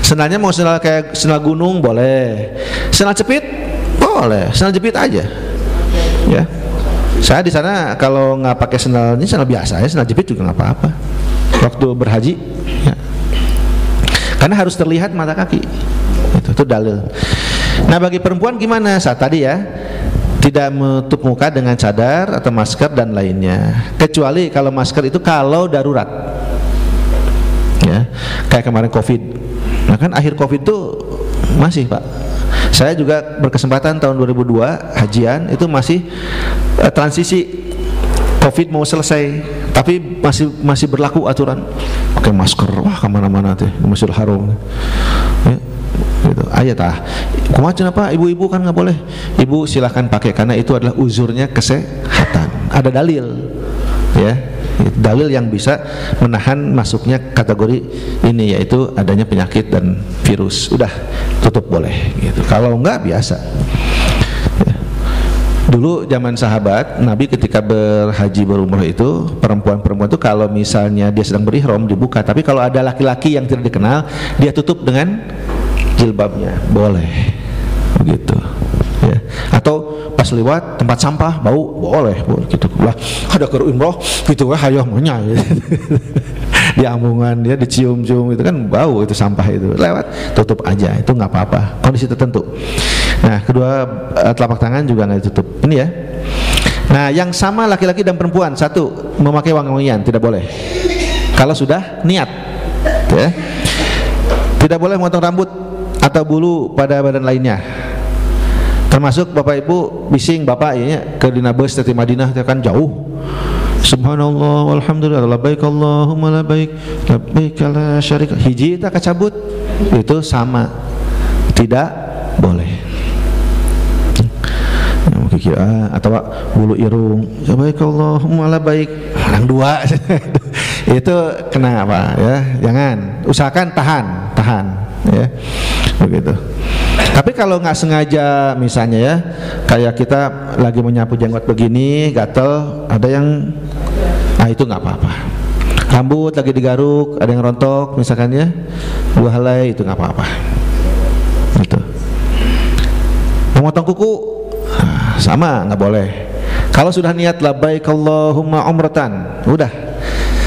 Sendalnya mau sendal kayak sendal gunung boleh, sendal jepit boleh, sendal jepit aja. Ya, saya di sana kalau nggak pakai sendal ini sendal biasa ya, sendal jepit juga nggak apa-apa. Waktu berhaji, ya. Karena harus terlihat mata kaki. Itu dalil. Nah, bagi perempuan gimana? Saat tadi ya, tidak menutup muka dengan cadar atau masker dan lainnya, kecuali kalau masker itu kalau darurat ya, kayak kemarin COVID. Nah kan akhir COVID itu masih Pak, saya juga berkesempatan tahun 2002 hajian, itu masih transisi COVID mau selesai, tapi masih berlaku aturan pakai masker, wah kemana-mana tuh di Masjidil Haram ya. Gitu. Ayat kumaha apa ibu-ibu kan nggak boleh, ibu silahkan pakai karena itu adalah uzurnya kesehatan, ada dalil ya, dalil yang bisa menahan masuknya kategori ini, yaitu adanya penyakit dan virus, udah tutup boleh gitu. Kalau enggak biasa ya. Dulu zaman sahabat Nabi ketika berhaji berumrah itu, perempuan-perempuan itu kalau misalnya dia sedang berihram dibuka, tapi kalau ada laki-laki yang tidak dikenal dia tutup dengan jilbabnya, boleh begitu ya. Atau pas lewat tempat sampah boleh gitu lah, ada ke umroh gitu hayah maunya gitu. di ambungan dia dicium-cium, itu kan bau, itu sampah itu. Lewat, tutup aja, itu nggak apa-apa, kondisi tertentu. Nah, kedua telapak tangan juga nggak ditutup. Ini ya. Nah, yang sama laki-laki dan perempuan, satu, memakai wangi-wangian tidak boleh. Kalau sudah niat, ya. Tidak boleh memotong rambut atau bulu pada badan lainnya. Termasuk bapak ibu bising bapak ya ke dina bus dari Madinah itu kan jauh. Subhanallah walhamdulillah labbaik Allahumma labbaik labbaik la syarika hiji tak kacabut, itu sama, tidak boleh. Atau bulu irung labbaik Allahumma labbaik yang dua itu kena apa ya, jangan, usahakan tahan ya begitu. Tapi kalau nggak sengaja misalnya ya, kayak kita lagi menyapu jenggot begini, gatel, ada yang, nah itu nggak apa-apa. Rambut lagi digaruk, ada yang rontok misalkan ya, 2 helai, itu nggak apa-apa. Gitu. Memotong kuku, nah, sama, nggak boleh. Kalau sudah niat labbaik Allahumma umratan, udah.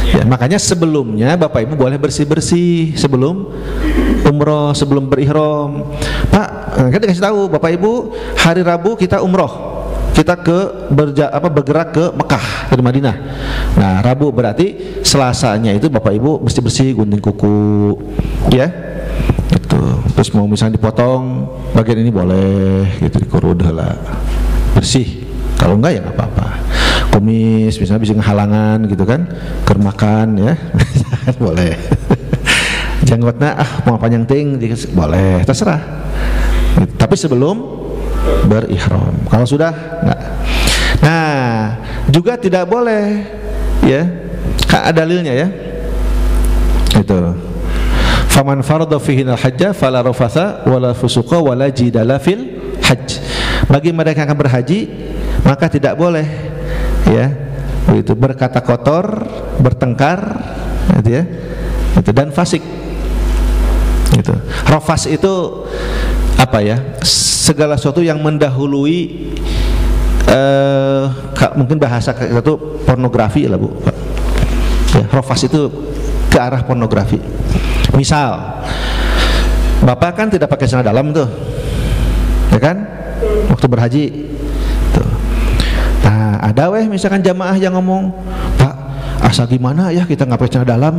Ya, makanya sebelumnya bapak ibu boleh bersih-bersih sebelum umroh, sebelum berihram. Pak, kita kasih tahu bapak ibu, hari Rabu kita umroh, kita bergerak ke Mekah dari Madinah. Nah, Rabu berarti Selasanya itu bapak ibu bersih-bersih, gunting kuku, ya. Gitu. Terus mau misalnya dipotong bagian ini boleh, gitu, dikurud lah, bersih. Kalau enggak ya nggak apa-apa. Kumis misalnya bisa halangan gitu kan, kermakan ya, boleh. Jenggotnya mau panjang ting, boleh, terserah. Tapi sebelum berihram. Kalau sudah enggak. Nah, juga tidak boleh ya. Ada dalilnya ya. Itu. Faman farada fihi al-hajja fala rafatha wala fusuqa wala jidala fil hajj. Bagi mereka yang akan berhaji, maka tidak boleh ya begitu berkata kotor, bertengkar gitu ya, gitu, dan fasik gitu. Rafas itu apa ya, segala sesuatu yang mendahului mungkin bahasa itu pornografi lah Bu ya, rafas itu ke arah pornografi. Misal bapak kan tidak pakai celana dalam tuh ya kan waktu berhaji tuh. Nah, ada misalkan jamaah yang ngomong, Pak, asa gimana ya kita nggak pakai celana dalam.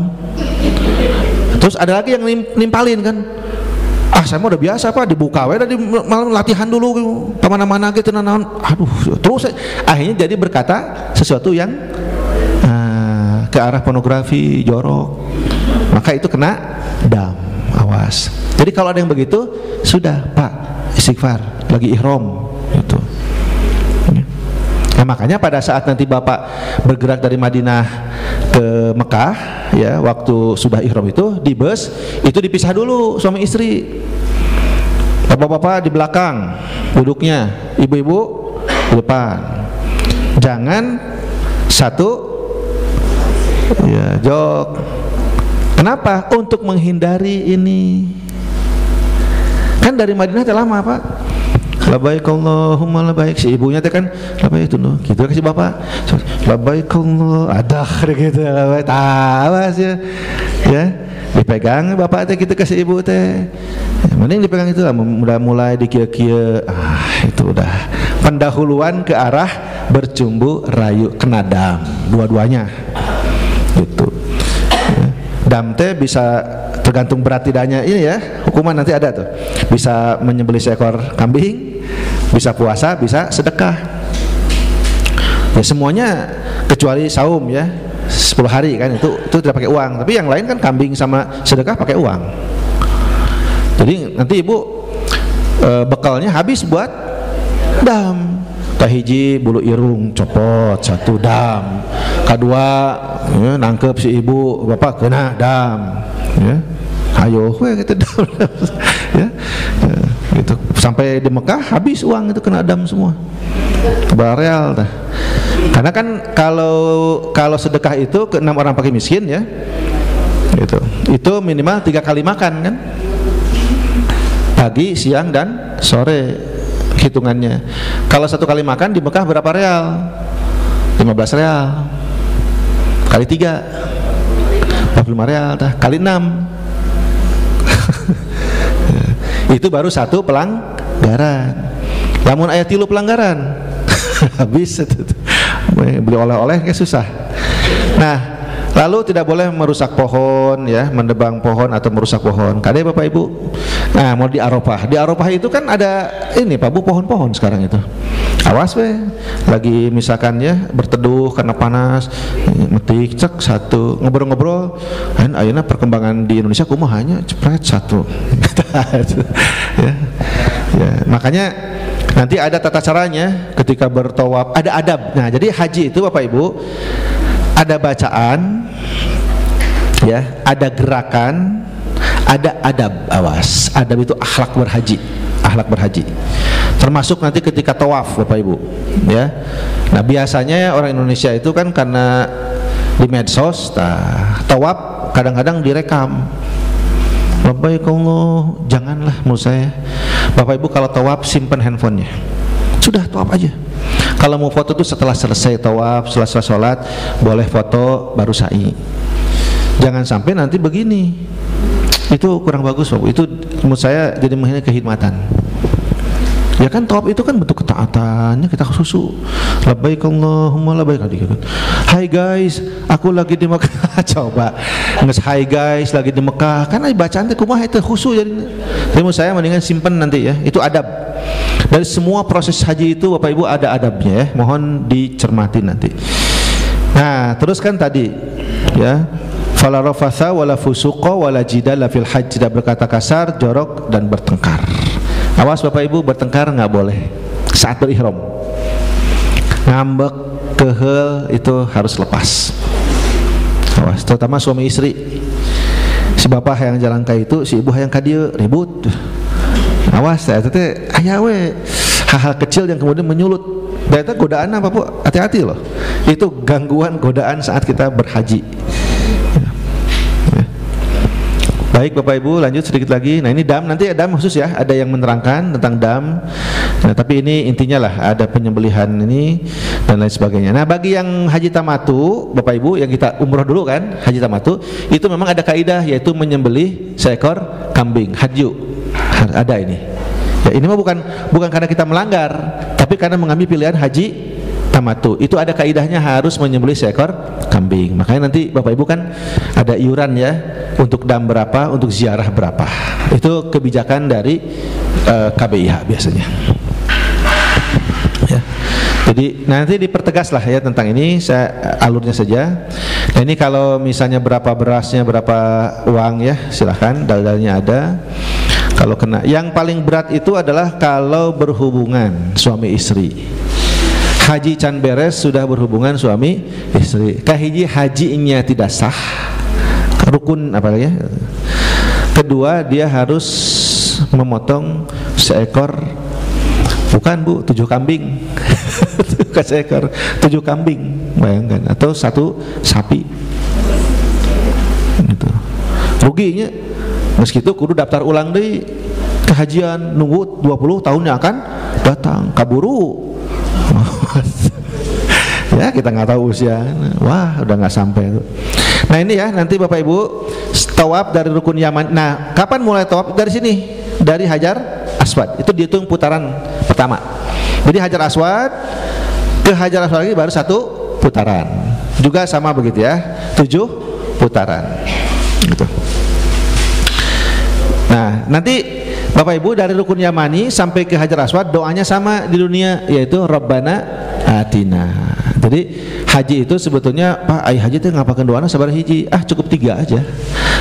Terus ada lagi yang nimpalin kan, saya mau udah biasa Pak, dibuka dari malam latihan dulu kemana-mana gitu, aduh, terus akhirnya jadi berkata sesuatu yang ke arah pornografi, jorok, maka itu kena dam, awas. Jadi kalau ada yang begitu, sudah Pak, istighfar, lagi ihram gitu. Nah, makanya pada saat nanti bapak bergerak dari Madinah ke Mekah ya, waktu sudah ihram itu di bus itu dipisah dulu suami istri. Bapak-bapak di belakang duduknya, ibu-ibu di depan. Jangan satu ya jok. Kenapa? Untuk menghindari ini. Kan dari Madinah telah lama Pak. Labbaik Allahumma labbaik, si ibunya teh kan labbaik itu noh, gitu kasih bapak. Labbaik Allah, adah gitu, labbaik tawas ya. Ya, dipegang bapak teh gitu kasih ibu teh. Mending dipegang itu lah, mulai dikia-kia. Itu udah pendahuluan ke arah bercumbu rayu, kena dam dua-duanya. Gitu. Ya. Dam teh bisa tergantung berat tidaknya ini ya, hukuman nanti ada tuh. Bisa menyembelih seekor kambing, bisa puasa, bisa sedekah. Ya semuanya kecuali saum ya, 10 hari kan itu tidak pakai uang. Tapi yang lain kan kambing sama sedekah pakai uang. Jadi nanti ibu bekalnya habis buat dam. Kahiji bulu irung copot, 1 dam. Kedua ya, nangkep si ibu, bapak kena dam. Ya. Ayo gitu ya, gitu. Sampai di Mekah habis uang itu kena dam semua, bareal dah. Karena kan kalau sedekah itu ke 6 orang fakir miskin ya, gitu. Itu minimal 3 kali makan kan, pagi, siang dan sore hitungannya. Kalau 1 kali makan di Mekah berapa real? 15 real kali 3 45 real tah kali 6. Itu baru 1 pelanggaran. Lamun aya 3 pelanggaran habis itu. Beli oleh-oleh kayak susah. Nah, lalu tidak boleh merusak pohon ya, mendebang pohon atau merusak pohon. Kade Bapak Ibu. Nah, mau di Arafah. Di Arafah itu kan ada ini Pak Bu, pohon-pohon sekarang itu. Awas we, lagi misalkan ya berteduh karena panas, metik cek 1, ngobrol-ngobrol. Dan ayeuna perkembangan di Indonesia kumahanya cepret 1. Ya. Ya, makanya nanti ada tata caranya ketika bertawaf, ada adab. Nah, jadi haji itu Bapak Ibu ada bacaan, ya, ada gerakan, ada adab. Awas, adab itu akhlak berhaji, akhlak berhaji. Termasuk nanti ketika tawaf Bapak Ibu, ya. Nah, biasanya orang Indonesia itu kan karena di medsos, tawaf kadang-kadang direkam. Bapak Allah, janganlah menurut saya. Bapak Ibu kalau tawaf simpan handphonenya. Sudah tawaf aja. Kalau mau foto tuh setelah selesai tawaf, setelah sholat, boleh foto baru sa'i. Jangan sampai nanti begini. Itu kurang bagus Bapak. Itu menurut saya jadi menghina kehikmatan. Ya kan tawaf itu kan bentuk ketaatannya, kita khusyuk. Labbaik Allahumma labbaik. Hai guys, aku lagi di Mekah. Coba nges hai guys lagi di Mekah. Kan bacaan teh kumaha itu khusyuk jadi. Jadi menurut saya mendingan simpen nanti ya. Itu adab. Dari semua proses haji itu Bapak Ibu ada adabnya ya. Mohon dicermati nanti. Nah, terus kan tadi ya, fala rafatha wala fusuqa wala jidala fil hajj, tidak berkata kasar, jorok dan bertengkar. Awas Bapak Ibu, bertengkar nggak boleh saat berihram. Ngambek, kehel itu harus lepas. Awas, terutama suami istri. Si bapak yang jalan ka itu, si ibu yang ka dieu ribut. Awas, itu teh aya we hal-hal kecil yang kemudian menyulut. Dan itu godaan apa Bu? Hati-hati loh. Itu gangguan godaan saat kita berhaji. Baik Bapak Ibu, lanjut sedikit lagi. Nah, ini dam, nanti dam khusus ya, ada yang menerangkan tentang dam. Nah, tapi ini intinya lah, ada penyembelihan ini dan lain sebagainya. Nah, bagi yang haji tamatu, Bapak Ibu yang kita umroh dulu kan, haji tamatu, itu memang ada kaidah yaitu menyembelih seekor kambing, hadyu. Ada ini. Ya, ini mah bukan karena kita melanggar, tapi karena mengambil pilihan haji tamatu. Itu ada kaidahnya harus menyembelih seekor kambing. Makanya nanti Bapak Ibu kan ada iuran ya, untuk dam berapa, untuk ziarah berapa. Itu kebijakan dari KBIH biasanya. Ya. Jadi nanti dipertegas lah ya tentang ini, saya alurnya saja. Nah, ini kalau misalnya berapa berasnya, berapa uang ya, silahkan, dalilnya ada. Kalau kena, yang paling berat itu adalah kalau berhubungan suami istri. Haji can beres sudah berhubungan suami istri. Kahiji hajinya tidak sah, rukun apa ya? Kedua, dia harus memotong seekor, bukan Bu, 7 kambing. Bukan seekor, 7 kambing, bayangkan, atau 1 sapi. Gitu. Ruginya, meskitu kudu daftar ulang deh kehajian, nunggu 20 tahunnya akan datang, kaburu. Ya kita nggak tahu usia, wah udah nggak sampai itu. Nah ini ya, nanti Bapak Ibu tawaf dari rukun Yaman. Nah, kapan mulai tawaf? Dari sini, dari Hajar Aswad. Itu dihitung putaran pertama. Jadi Hajar Aswad ke Hajar Aswad lagi baru 1 putaran. Juga sama begitu ya, 7 putaran. Gitu. Nah, nanti Bapak Ibu dari rukun Yamani sampai ke Hajar Aswad doanya sama di dunia, yaitu Rabbana Atina. Jadi haji itu sebetulnya Pak, ai haji itu ngapain doanya sabar hiji? Ah, cukup 3 aja.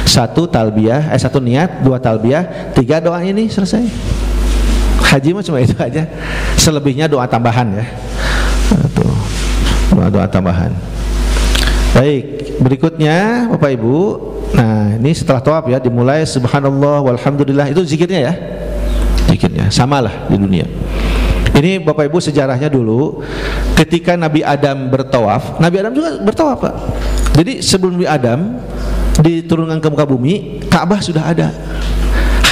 1 talbiyah, 1 niat, 2 talbiyah, 3 doa ini selesai. Haji mah cuma itu aja. Selebihnya doa tambahan ya. Tuh. Doa tambahan. Baik, berikutnya Bapak Ibu. Nah, ini setelah tawaf ya, dimulai subhanallah walhamdulillah, itu zikirnya ya. Zikirnya samalah di dunia. Ini Bapak Ibu sejarahnya dulu, ketika Nabi Adam bertawaf, Nabi Adam juga bertawaf Pak. Jadi sebelum Nabi Adam diturunkan ke muka bumi, Ka'bah sudah ada.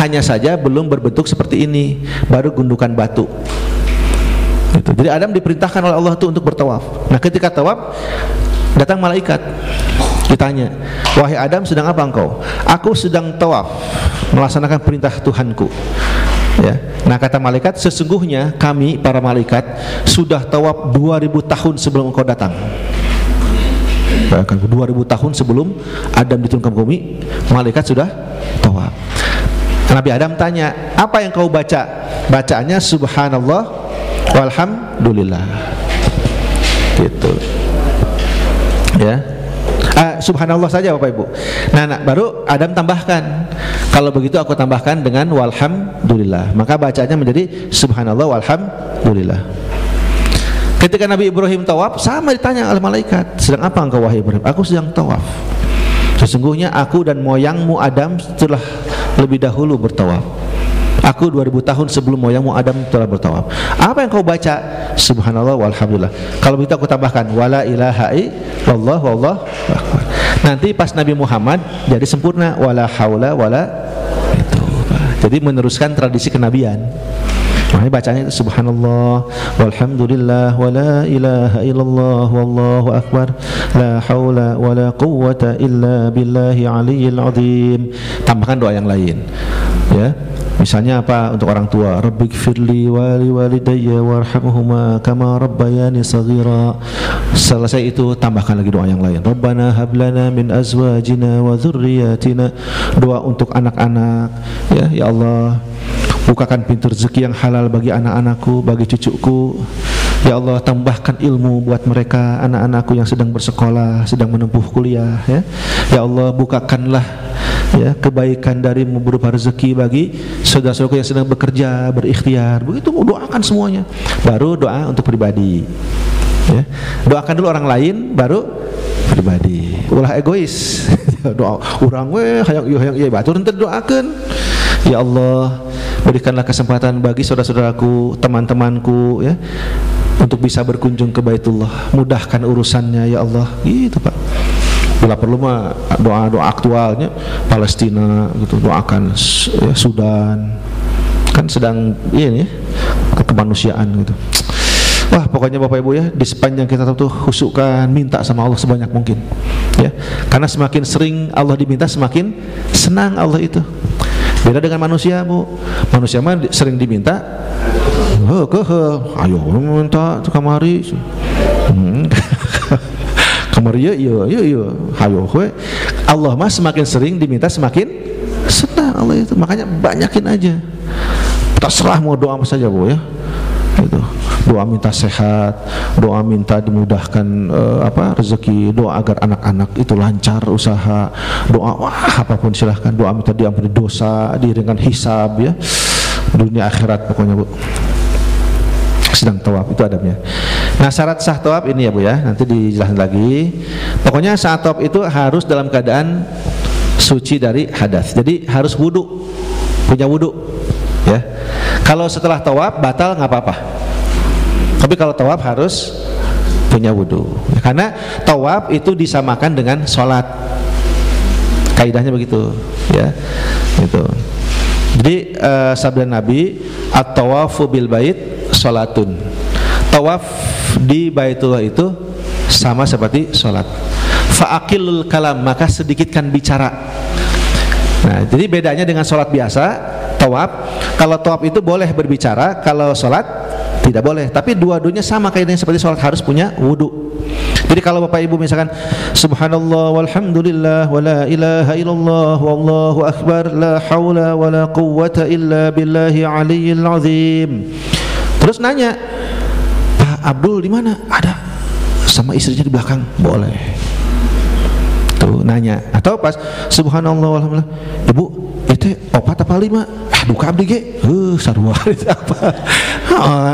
Hanya saja belum berbentuk seperti ini, baru gundukan batu. Gitu. Jadi Adam diperintahkan oleh Allah itu untuk bertawaf. Nah, ketika tawaf datang malaikat. Ditanya, wahai Adam, sedang apa engkau? Aku sedang tawaf, melaksanakan perintah Tuhanku. Ya. Nah kata malaikat, sesungguhnya kami para malaikat sudah tawaf 2000 tahun sebelum engkau datang. 2000 tahun sebelum Adam diturunkan ke bumi, malaikat sudah tawaf. Nabi Adam tanya, apa yang kau baca? Bacaannya subhanallah walhamdulillah. Gitu. Ya. Subhanallah saja Bapak Ibu. Nah, baru Adam tambahkan, kalau begitu aku tambahkan dengan walhamdulillah. Maka bacanya menjadi subhanallah walhamdulillah. Ketika Nabi Ibrahim tawaf, sama ditanya oleh malaikat, sedang apa engkau wahai Ibrahim? Aku sedang tawaf. Sesungguhnya aku dan moyangmu Adam telah lebih dahulu bertawaf. Aku 2000 tahun sebelum moyangmu Adam telah bertawaf. Apa yang kau baca? Subhanallah walhamdulillah. Kalau begitu aku tambahkan wala ilaha illallah wallahu akbar. Nanti pas Nabi Muhammad jadi sempurna wala haula wala itu. Jadi meneruskan tradisi kenabian. Makanya bacanya itu subhanallah walhamdulillah wala ilaha illallah wallahu akbar la haula wala quwwata illa billahi aliyyil azim. Tambahkan doa yang lain. Ya. Misalnya apa untuk orang tua? Rabbighfirli wa liwalidayya warhamhuma kama rabbayani shaghira. Selesai itu tambahkan lagi doa yang lain. Rabbana hab lana min azwajina wa dzurriyyatina. Doa untuk anak-anak. Ya Allah, bukakan pintu rezeki yang halal bagi anak-anakku, bagi cucuku. Ya Allah, tambahkan ilmu buat mereka, anak-anakku yang sedang bersekolah, sedang menempuh kuliah. Ya Allah, bukakanlah ya kebaikan darimu berupa rezeki bagi saudara-saudaraku yang sedang bekerja, berikhtiar. Begitu doakan semuanya. Baru doa untuk pribadi. Ya. Doakan dulu orang lain, baru pribadi. Ulah egois. Doa orang hayang ieu batur ente doakeun. Ya Allah, berikanlah kesempatan bagi saudara-saudaraku, teman-temanku ya, untuk bisa berkunjung ke Baitullah. Mudahkan urusannya ya Allah. Gitu Pak. Bila perlu mah doa-doa aktualnya Palestina gitu, doakan ya, Sudan. Kan sedang ini kemanusiaan gitu. Wah, pokoknya Bapak Ibu ya, di sepanjang kita tahu tuh husukkan, minta sama Allah sebanyak mungkin. Ya. Karena semakin sering Allah diminta, semakin senang Allah itu. Beda dengan manusia, Bu. Manusia mah sering diminta, ayo minta kamari. Kamari iya, ayo we. Allah mah semakin sering diminta semakin senang Allah itu. Makanya banyakin aja. Terserah mau doa apa saja, Bu ya. Gitu. Doa minta sehat, doa minta dimudahkan rezeki, doa agar anak-anak itu lancar usaha, doa apapun silahkan, doa minta diampuni dosa, diringankan hisab ya, dunia akhirat pokoknya Bu. Sedang tawaf itu adabnya. Nah syarat sah tawaf ini ya Bu ya, nanti dijelaskan lagi. Pokoknya saat tawaf itu harus dalam keadaan suci dari hadas. Jadi harus wudu, punya wudu ya. Kalau setelah tawaf batal nggak apa-apa. Tapi kalau tawaf harus punya wudu. Karena tawaf itu disamakan dengan sholat. Kaidahnya begitu, ya. Gitu. Jadi sabda Nabi, at-tawafu bil bait sholatun. Tawaf di Baitullah itu sama seperti sholat. Fa'aqilul kalam, maka sedikitkan bicara. Nah, jadi bedanya dengan sholat biasa, tawaf. Kalau tawaf itu boleh berbicara, kalau sholat tidak boleh. Tapi dua-duanya sama kaidahnya seperti sholat, harus punya wudu. Jadi kalau Bapak Ibu misalkan subhanallah walhamdulillah wala ilaha illallah wallahu akbar la haula wala quwwata illa billahi aliyyil azim. Terus nanya, Pak Abdul di mana? Ada sama istrinya di belakang. Boleh. Tuh nanya. Atau pas subhanallah walhamdulillah, Ibu itu 4 apa 5? Duka abdi ge, sarua itu apa?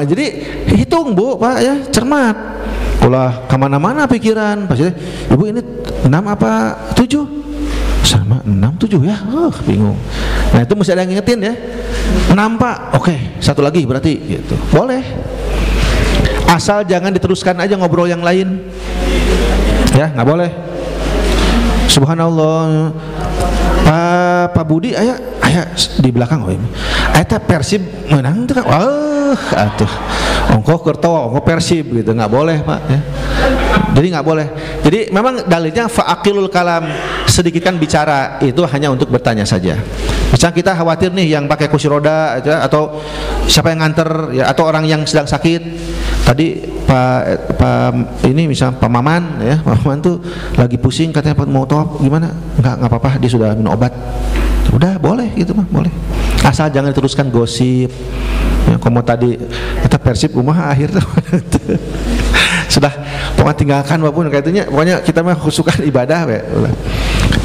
Jadi hitung Bu, Pak ya, cermat. Ulah kemana-mana pikiran. Pasti, Ibu ini 6 apa 7? Sama 6 7 ya. Bingung. Nah itu mesti ada yang ngingetin ya. 6 Pak, oke, satu lagi berarti gitu. Boleh. Asal jangan diteruskan aja ngobrol yang lain. Ya, nggak boleh. Subhanallah. Pak Budi aya di belakang eta Persib menang tuh kan. Atuh ongko kertawa ongko Persib gitu, nggak boleh Pak ya. Jadi nggak boleh. Jadi memang dalilnya fa'aqilul kalam, sedikitkan bicara, itu hanya untuk bertanya saja. Misalnya kita khawatir nih yang pakai kursi roda aja, atau siapa yang nganter ya, atau orang yang sedang sakit. Tadi Pak ini misalnya Pak Maman ya, Pak Maman tuh lagi pusing katanya mau tawaf, gimana? Nggak apa-apa, dia sudah minum obat. Udah boleh gitu mah, boleh. Asal jangan diteruskan gosip. Ya, komo tadi kita Persib rumah akhir tuh. Sudah pokoknya tinggalkan walaupun katanya, pokoknya kita mah khusukan ibadah we.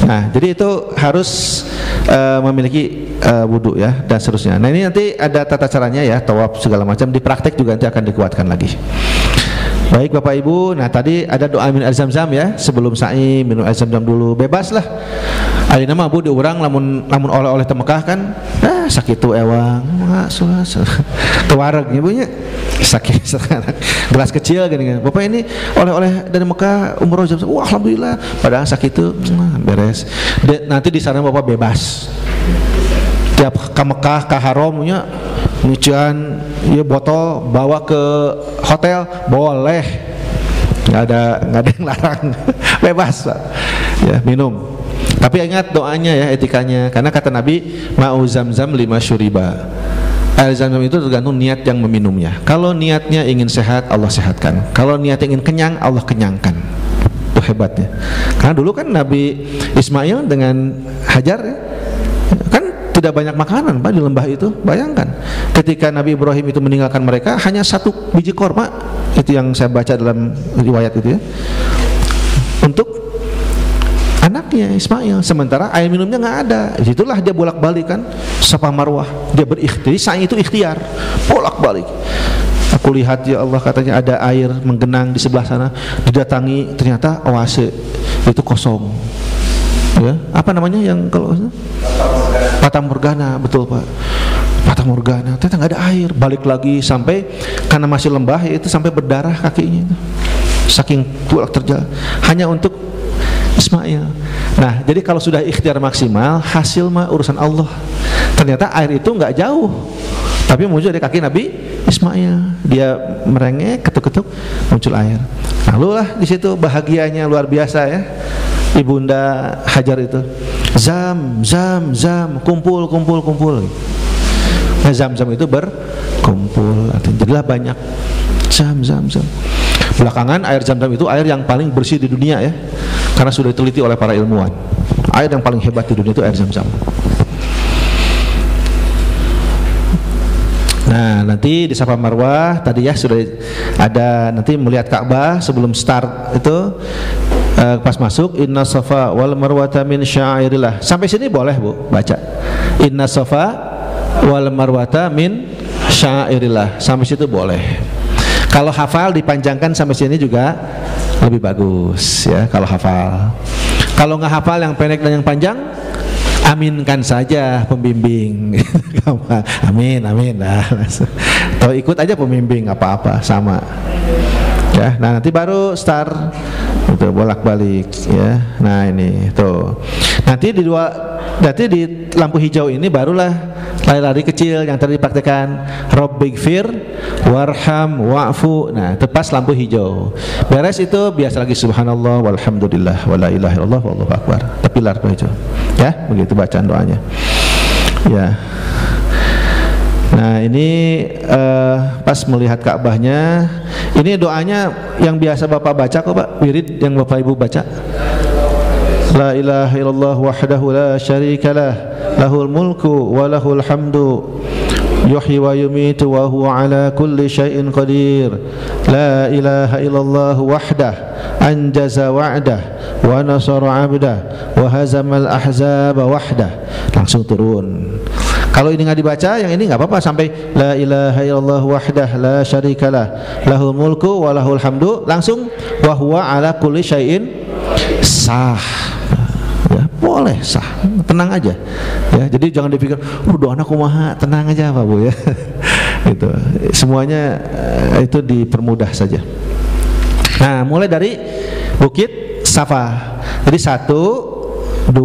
Nah, jadi itu harus memiliki wudu ya dan seterusnya. Nah, ini nanti ada tata caranya ya, tawaf segala macam, di praktek juga nanti akan dikuatkan lagi. Baik Bapak Ibu, nah tadi ada doa minum air zam-zam ya, sebelum sa'i minum air zam-zam dulu, bebas lah. Ayeuna mah Bu diurang lamun oleh-oleh teh Mekah kan, sakitu ewang, tuareg ibunya sakit gelas kecil gini. Bapak ini oleh-oleh dari Mekah umroh zam-zam, wah alhamdulillah, padahal sakitu beres. Nanti di sana Bapak bebas. Tiap ke Mekah ke haramnya nyucian ya botol bawa ke hotel boleh, nggak ada yang larang. Bebas Pak ya minum, tapi ingat doanya ya, etikanya, karena kata Nabi ma'u zamzam lima syuriba, air zam-zam itu tergantung niat yang meminumnya. Kalau niatnya ingin sehat, Allah sehatkan. Kalau niatnya ingin kenyang, Allah kenyangkan. Itu hebatnya. Karena dulu kan Nabi Ismail dengan Hajar ya, kan tidak banyak makanan Pak di lembah itu. Bayangkan ketika Nabi Ibrahim itu meninggalkan mereka hanya 1 biji korma, itu yang saya baca dalam riwayat itu ya, untuk anaknya Ismail, sementara air minumnya nggak ada. Itulah dia bolak-balik kan Safa Marwah, dia berikhtiar. Sa'i itu ikhtiar, bolak-balik. Aku lihat ya Allah, katanya ada air menggenang di sebelah sana, didatangi ternyata oase itu kosong ya, apa namanya yang kalau Fata Morgana, betul Pak, Fata Morgana, ternyata nggak ada air. Balik lagi sampai karena masih lembah ya, itu sampai berdarah kakinya itu, saking tulak terjal hanya untuk Ismail. Nah, jadi kalau sudah ikhtiar maksimal, hasil mah urusan Allah. Ternyata air itu nggak jauh, tapi muncul dari kaki Nabi Ismail. Dia merengek, ketuk-ketuk, muncul air. Lalu lah di situ bahagianya luar biasa ya, Ibunda Hajar itu. Zam, kumpul. Nah, zam-zam itu berkumpul, jadilah banyak. Zam. Belakangan air zam-zam itu air yang paling bersih di dunia ya, karena sudah diteliti oleh para ilmuwan. Air yang paling hebat di dunia itu air zam-zam. Nah, nanti di Safa Marwah tadi ya sudah ada, nanti melihat Ka'bah sebelum start itu. Pas masuk inna safa wal marwata min sya'airillah. Sampai sini boleh Bu baca inna safa wal marwata min sya'airillah, sampai situ boleh. Kalau hafal dipanjangkan sampai sini juga lebih bagus ya kalau hafal. Kalau nggak hafal yang pendek dan yang panjang, aminkan saja pembimbing. Amin dah. Atau ikut aja pembimbing, apa-apa sama ya. Nah, nanti baru start itu bolak-balik ya. Nah, ini tuh. Nanti di lampu hijau ini barulah lari-lari kecil yang tadi dipraktekan, Rabbighfir warham wa'fu. Nah, tepas lampu hijau. Beres itu biasa lagi subhanallah walhamdulillah wala ilaha illallah wallahu akbar. Tapi lampu hijau. Ya, begitu bacaan doanya. Ya. Nah, ini pas melihat Ka'bahnya, ini doanya yang biasa Bapak baca kok Pak, wirid yang Bapak Ibu baca. La ilaha illallah wahdahu la syarikalah, lahul mulku wa lahul hamdu, yuhyi wa yumitu wa huwa ala kulli syai'in qadir. La ilaha illallah wahdah anjaza wa'dah wa nasara 'abdah wa hazamal ahzaba wahdah. Langsung turun. Kalau ini nggak dibaca, yang ini nggak apa-apa sampai la ilaha illallah wahdah la syarikalah lahul mulku wa lahul hamdu, langsung wa huwa ala kulli syai'in sah. Ya, boleh sah, tenang aja ya. Jadi jangan dipikir doa kumaha, tenang aja Pak Bu ya. Itu semuanya itu dipermudah saja. Nah, mulai dari Bukit Safa. Jadi 1, 2,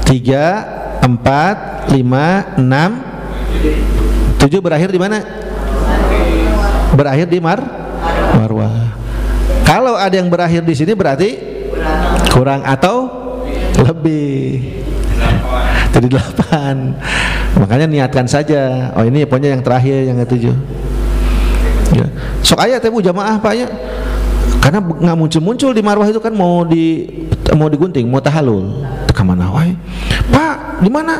3, 4, 5, 6, 7 berakhir di mana? Berakhir di Marwah. Kalau ada yang berakhir di sini berarti kurang atau lebih. Jadi 8. Makanya niatkan saja. Oh ini pokoknya yang terakhir, yang ke-7. Ya. Sok aya teh Bu jamaah Pak ya. Karena nggak muncul-muncul di marwah itu kan mau digunting, mau tahalul. Ke mana wae? Pak, di mana?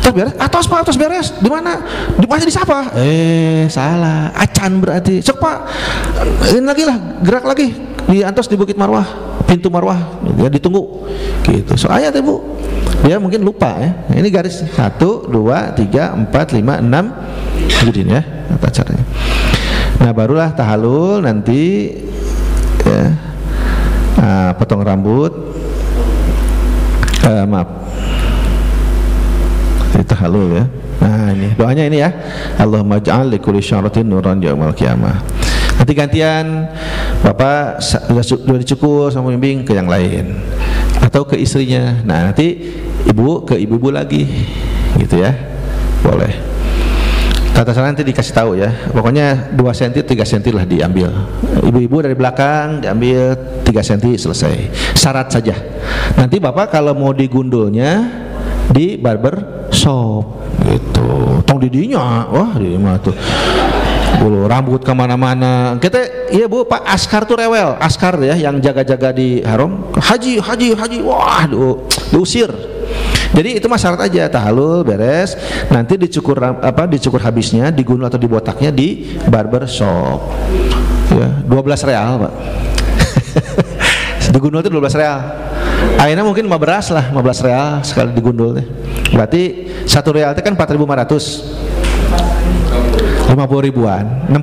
Tos beres? Atos Pak, tos beres. Di mana? Di mana disapa? Salah. Acan berarti. Sok Pak. Ini lagi lah, gerak lagi. Di antos di Bukit Marwah, pintu Marwah. Ya ditunggu. Gitu. So aya teh Bu. Dia mungkin lupa ya. Ini garis 1 2 3 4 5 6. Jadi ya, apa caranya? Nah, barulah tahalul nanti ya. Potong rambut. Maaf. Itu tahalul ya. Nah, ini doanya ini ya. Allahumma ja'al likulli syaratin nuran yaumal qiyamah. Nanti gantian Bapak sudah dicukur sama bimbing ke yang lain atau ke istrinya. Nah, nanti ibu ke ibu-ibu lagi gitu ya. Boleh. Tata cara nanti dikasih tahu ya. Pokoknya 2 cm 3 cm lah diambil. Ibu-ibu dari belakang diambil 3 cm selesai. Syarat saja. Nanti Bapak kalau mau digundulnya di barber shop gitu. Tong didinya. Wah, di mana tuh? Bulu rambut kemana-mana. Kita, iya Bu, Pak Askar tuh rewel. Askar ya, yang jaga-jaga di haram. Haji. Wah, diusir. Jadi itu mah syarat aja, tahalul beres. Nanti dicukur habisnya, digundul atau dibotaknya di barber shop. Ya, 12 real Pak. Digundul itu 12 real. Akhirnya mungkin 15 real sekali digundul deh. Berarti 1 real itu kan 4.500. 50 ribuan, 60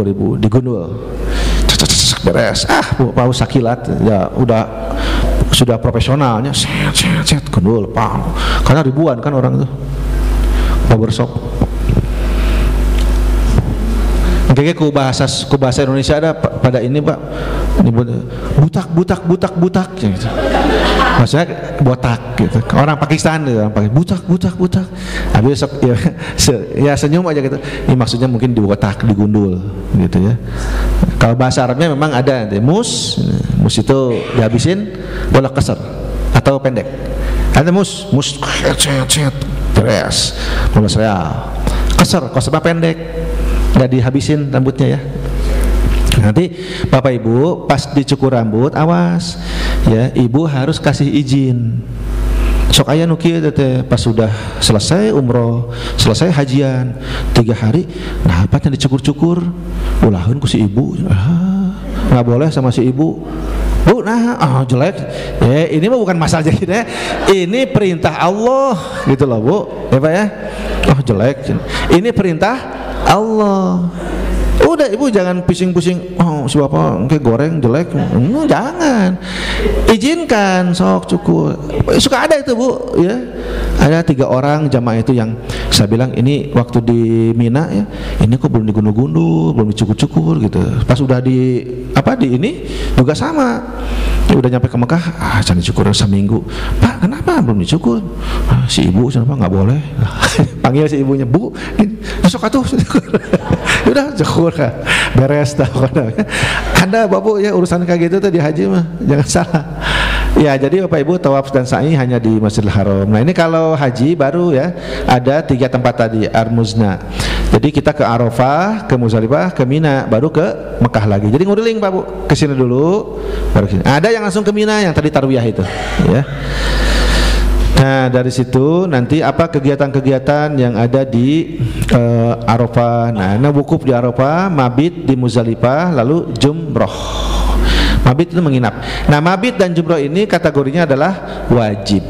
ribu digundul, beres. Pak Sakilat ya sudah profesionalnya, set gundul, pang. Karena ribuan kan orang itu barbershop. Kayaknya ku bahasa Indonesia ada pada ini Pak, ini butak gitu. Maksudnya botak gitu. Orang Pakistan gitu, butak. Habis ya senyum aja gitu. Ini maksudnya mungkin dibotak, digundul gitu ya. Kalau bahasa Arabnya memang ada mus itu dihabisin bolak keser atau pendek. Ada mus beres 15 real. Kesernya pendek. Nggak dihabisin rambutnya ya. Nanti Bapak Ibu pas dicukur rambut awas ya, Ibu harus kasih izin. Sok aya nu kieu teh pas sudah selesai umroh, selesai hajian 3 hari, nah apa yang dicukur-cukur ulahun ku si ibu. Nggak boleh sama si ibu. Bu, jelek. Ya, ini mah bukan masalah jadi ya. Ini perintah Allah gitu loh, Bu. Ya Pak ya. Jelek. Ini perintah Allah. Udah Ibu jangan pusing-pusing. Si Bapak kayak goreng jelek. Jangan. Izinkan sok cukur. Suka ada itu Bu ya. Ada 3 orang jamaah itu yang saya bilang ini waktu di Mina ya, ini kok belum digundul-gundul, belum dicukur-cukur gitu. Pas udah di ini juga sama. Ya udah nyampe ke Mekah, jangan dicukur seminggu. Pak, kenapa belum dicukur? Si ibu kenapa nggak boleh? Panggil si ibunya, Bu, besok atuh. Udah cukur kan, beres dah. Ada Bapak ya urusan kayak gitu tuh di haji mah, jangan salah. Ya, jadi Bapak Ibu tawaf dan sa'i hanya di Masjidil Haram. Nah, ini kalau haji baru ya, ada 3 tempat tadi, Ar-Muzna. Jadi kita ke Arafah, ke Muzdalifah, ke Mina, baru ke Mekah lagi. Jadi nguriling Pak Bu, ke sini dulu, baru ke sini. Ada yang langsung ke Mina yang tadi tarwiyah itu, ya. Nah, dari situ nanti apa kegiatan-kegiatan yang ada di Arafah. Nah, wukuf di Arafah, mabit di Muzdalifah, lalu jumroh. Mabit itu menginap. Nah, mabit dan jumroh ini kategorinya adalah wajib.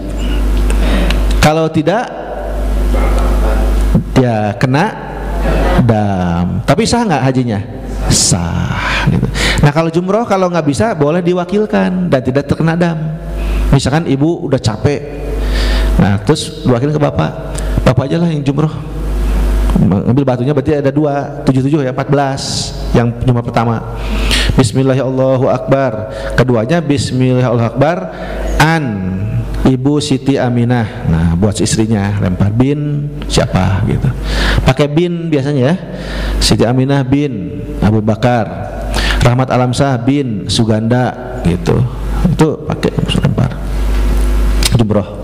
Kalau tidak, ya kena dam. Tapi sah nggak hajinya? Sah. Gitu. Nah, kalau jumroh kalau nggak bisa boleh diwakilkan dan tidak terkena dam. Misalkan ibu udah capek, nah terus diwakilkan ke bapak aja lah yang jumroh. Ambil batunya berarti ada 2, 77 ya, 14 yang jumroh pertama. Bismillahirrahmanirrahim. Keduanya Bismillahirrahmanirrahim an Ibu Siti Aminah. Nah, buat istrinya lempar bin siapa gitu. Pakai bin biasanya ya. Siti Aminah bin Abu Bakar. Rahmat Alamsah bin Suganda gitu, itu pakai lembar jumroh.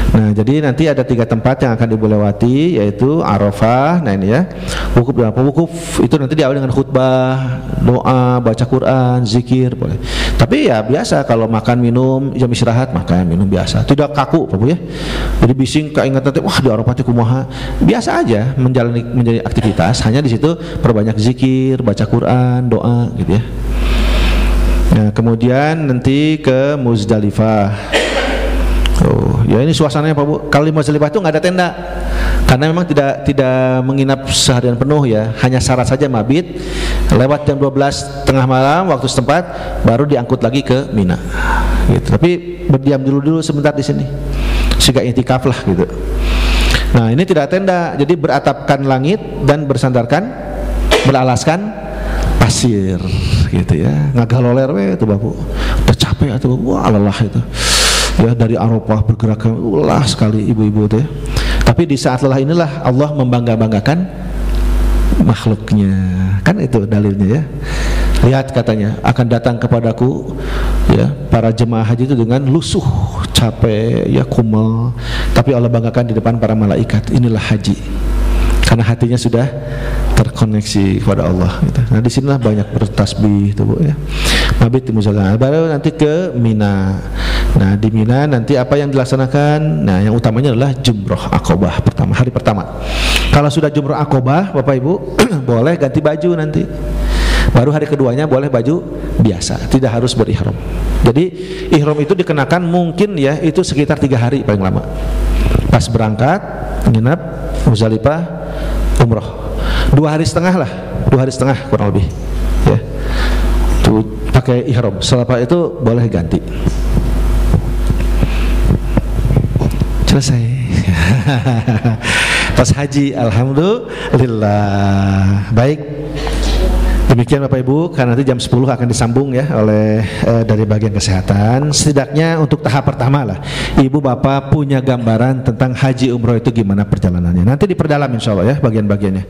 Nah, jadi nanti ada 3 tempat yang akan ibu lewati, yaitu Arafah. Nah ini ya, wukuf dan wukuf itu nanti diawali dengan khutbah, doa, baca Quran, zikir boleh. Tapi ya biasa, kalau makan minum, jam istirahat makan minum biasa, tidak kaku Pak Bu ya. Jadi bising keinget nanti, wah di Arafah itu kumaha. Biasa aja menjalani aktivitas, hanya di situ perbanyak zikir, baca Quran, doa gitu ya. Nah, kemudian nanti ke Muzdalifah. Oh, ya ini suasananya Pak Bu. Kalau di Muzdalifah itu nggak ada tenda, karena memang tidak menginap seharian penuh ya, hanya syarat saja mabit. Lewat jam 12 tengah malam waktu setempat, baru diangkut lagi ke Mina. Gitu. Tapi berdiam dulu sebentar di sini, sehingga intikaf lah gitu. Nah ini tidak tenda, jadi beratapkan langit dan beralaskan pasir, gitu ya. Ngagaloler we itu Pak Bu. Udah capek atau wah lelah itu. Ya dari Arafah bergerak lelah sekali ibu-ibu itu ya. Tapi di saat lelah inilah Allah membangga-banggakan makhluknya, kan itu dalilnya ya. Lihat katanya, akan datang kepadaku ya para jemaah haji itu dengan lusuh, capek ya, kumel, tapi Allah banggakan di depan para malaikat. Inilah haji, karena hatinya sudah terkoneksi kepada Allah gitu. Nah disinilah banyak bertasbih itu Bu ya. Mabit di Muzdalifah, baru nanti ke Mina. Nah di Mina nanti apa yang dilaksanakan? Nah yang utamanya adalah jumroh akobah pertama, hari pertama. Kalau sudah jumroh akobah Bapak Ibu boleh ganti baju nanti. Baru hari keduanya boleh baju biasa, tidak harus berihram. Jadi ihram itu dikenakan mungkin ya itu sekitar 3 hari paling lama. Pas berangkat nginap Muzdalifah, umroh 2 hari setengah lah, 2 hari setengah kurang lebih ya. Tuh pakai ihram. Setelah itu boleh ganti. Selesai. Pas haji, alhamdulillah. Baik. Demikian Bapak Ibu, karena nanti jam 10 akan disambung ya oleh dari bagian kesehatan. Setidaknya untuk tahap pertama lah, Ibu Bapak punya gambaran tentang haji umroh itu gimana perjalanannya. Nanti diperdalam insya Allah ya bagian-bagiannya.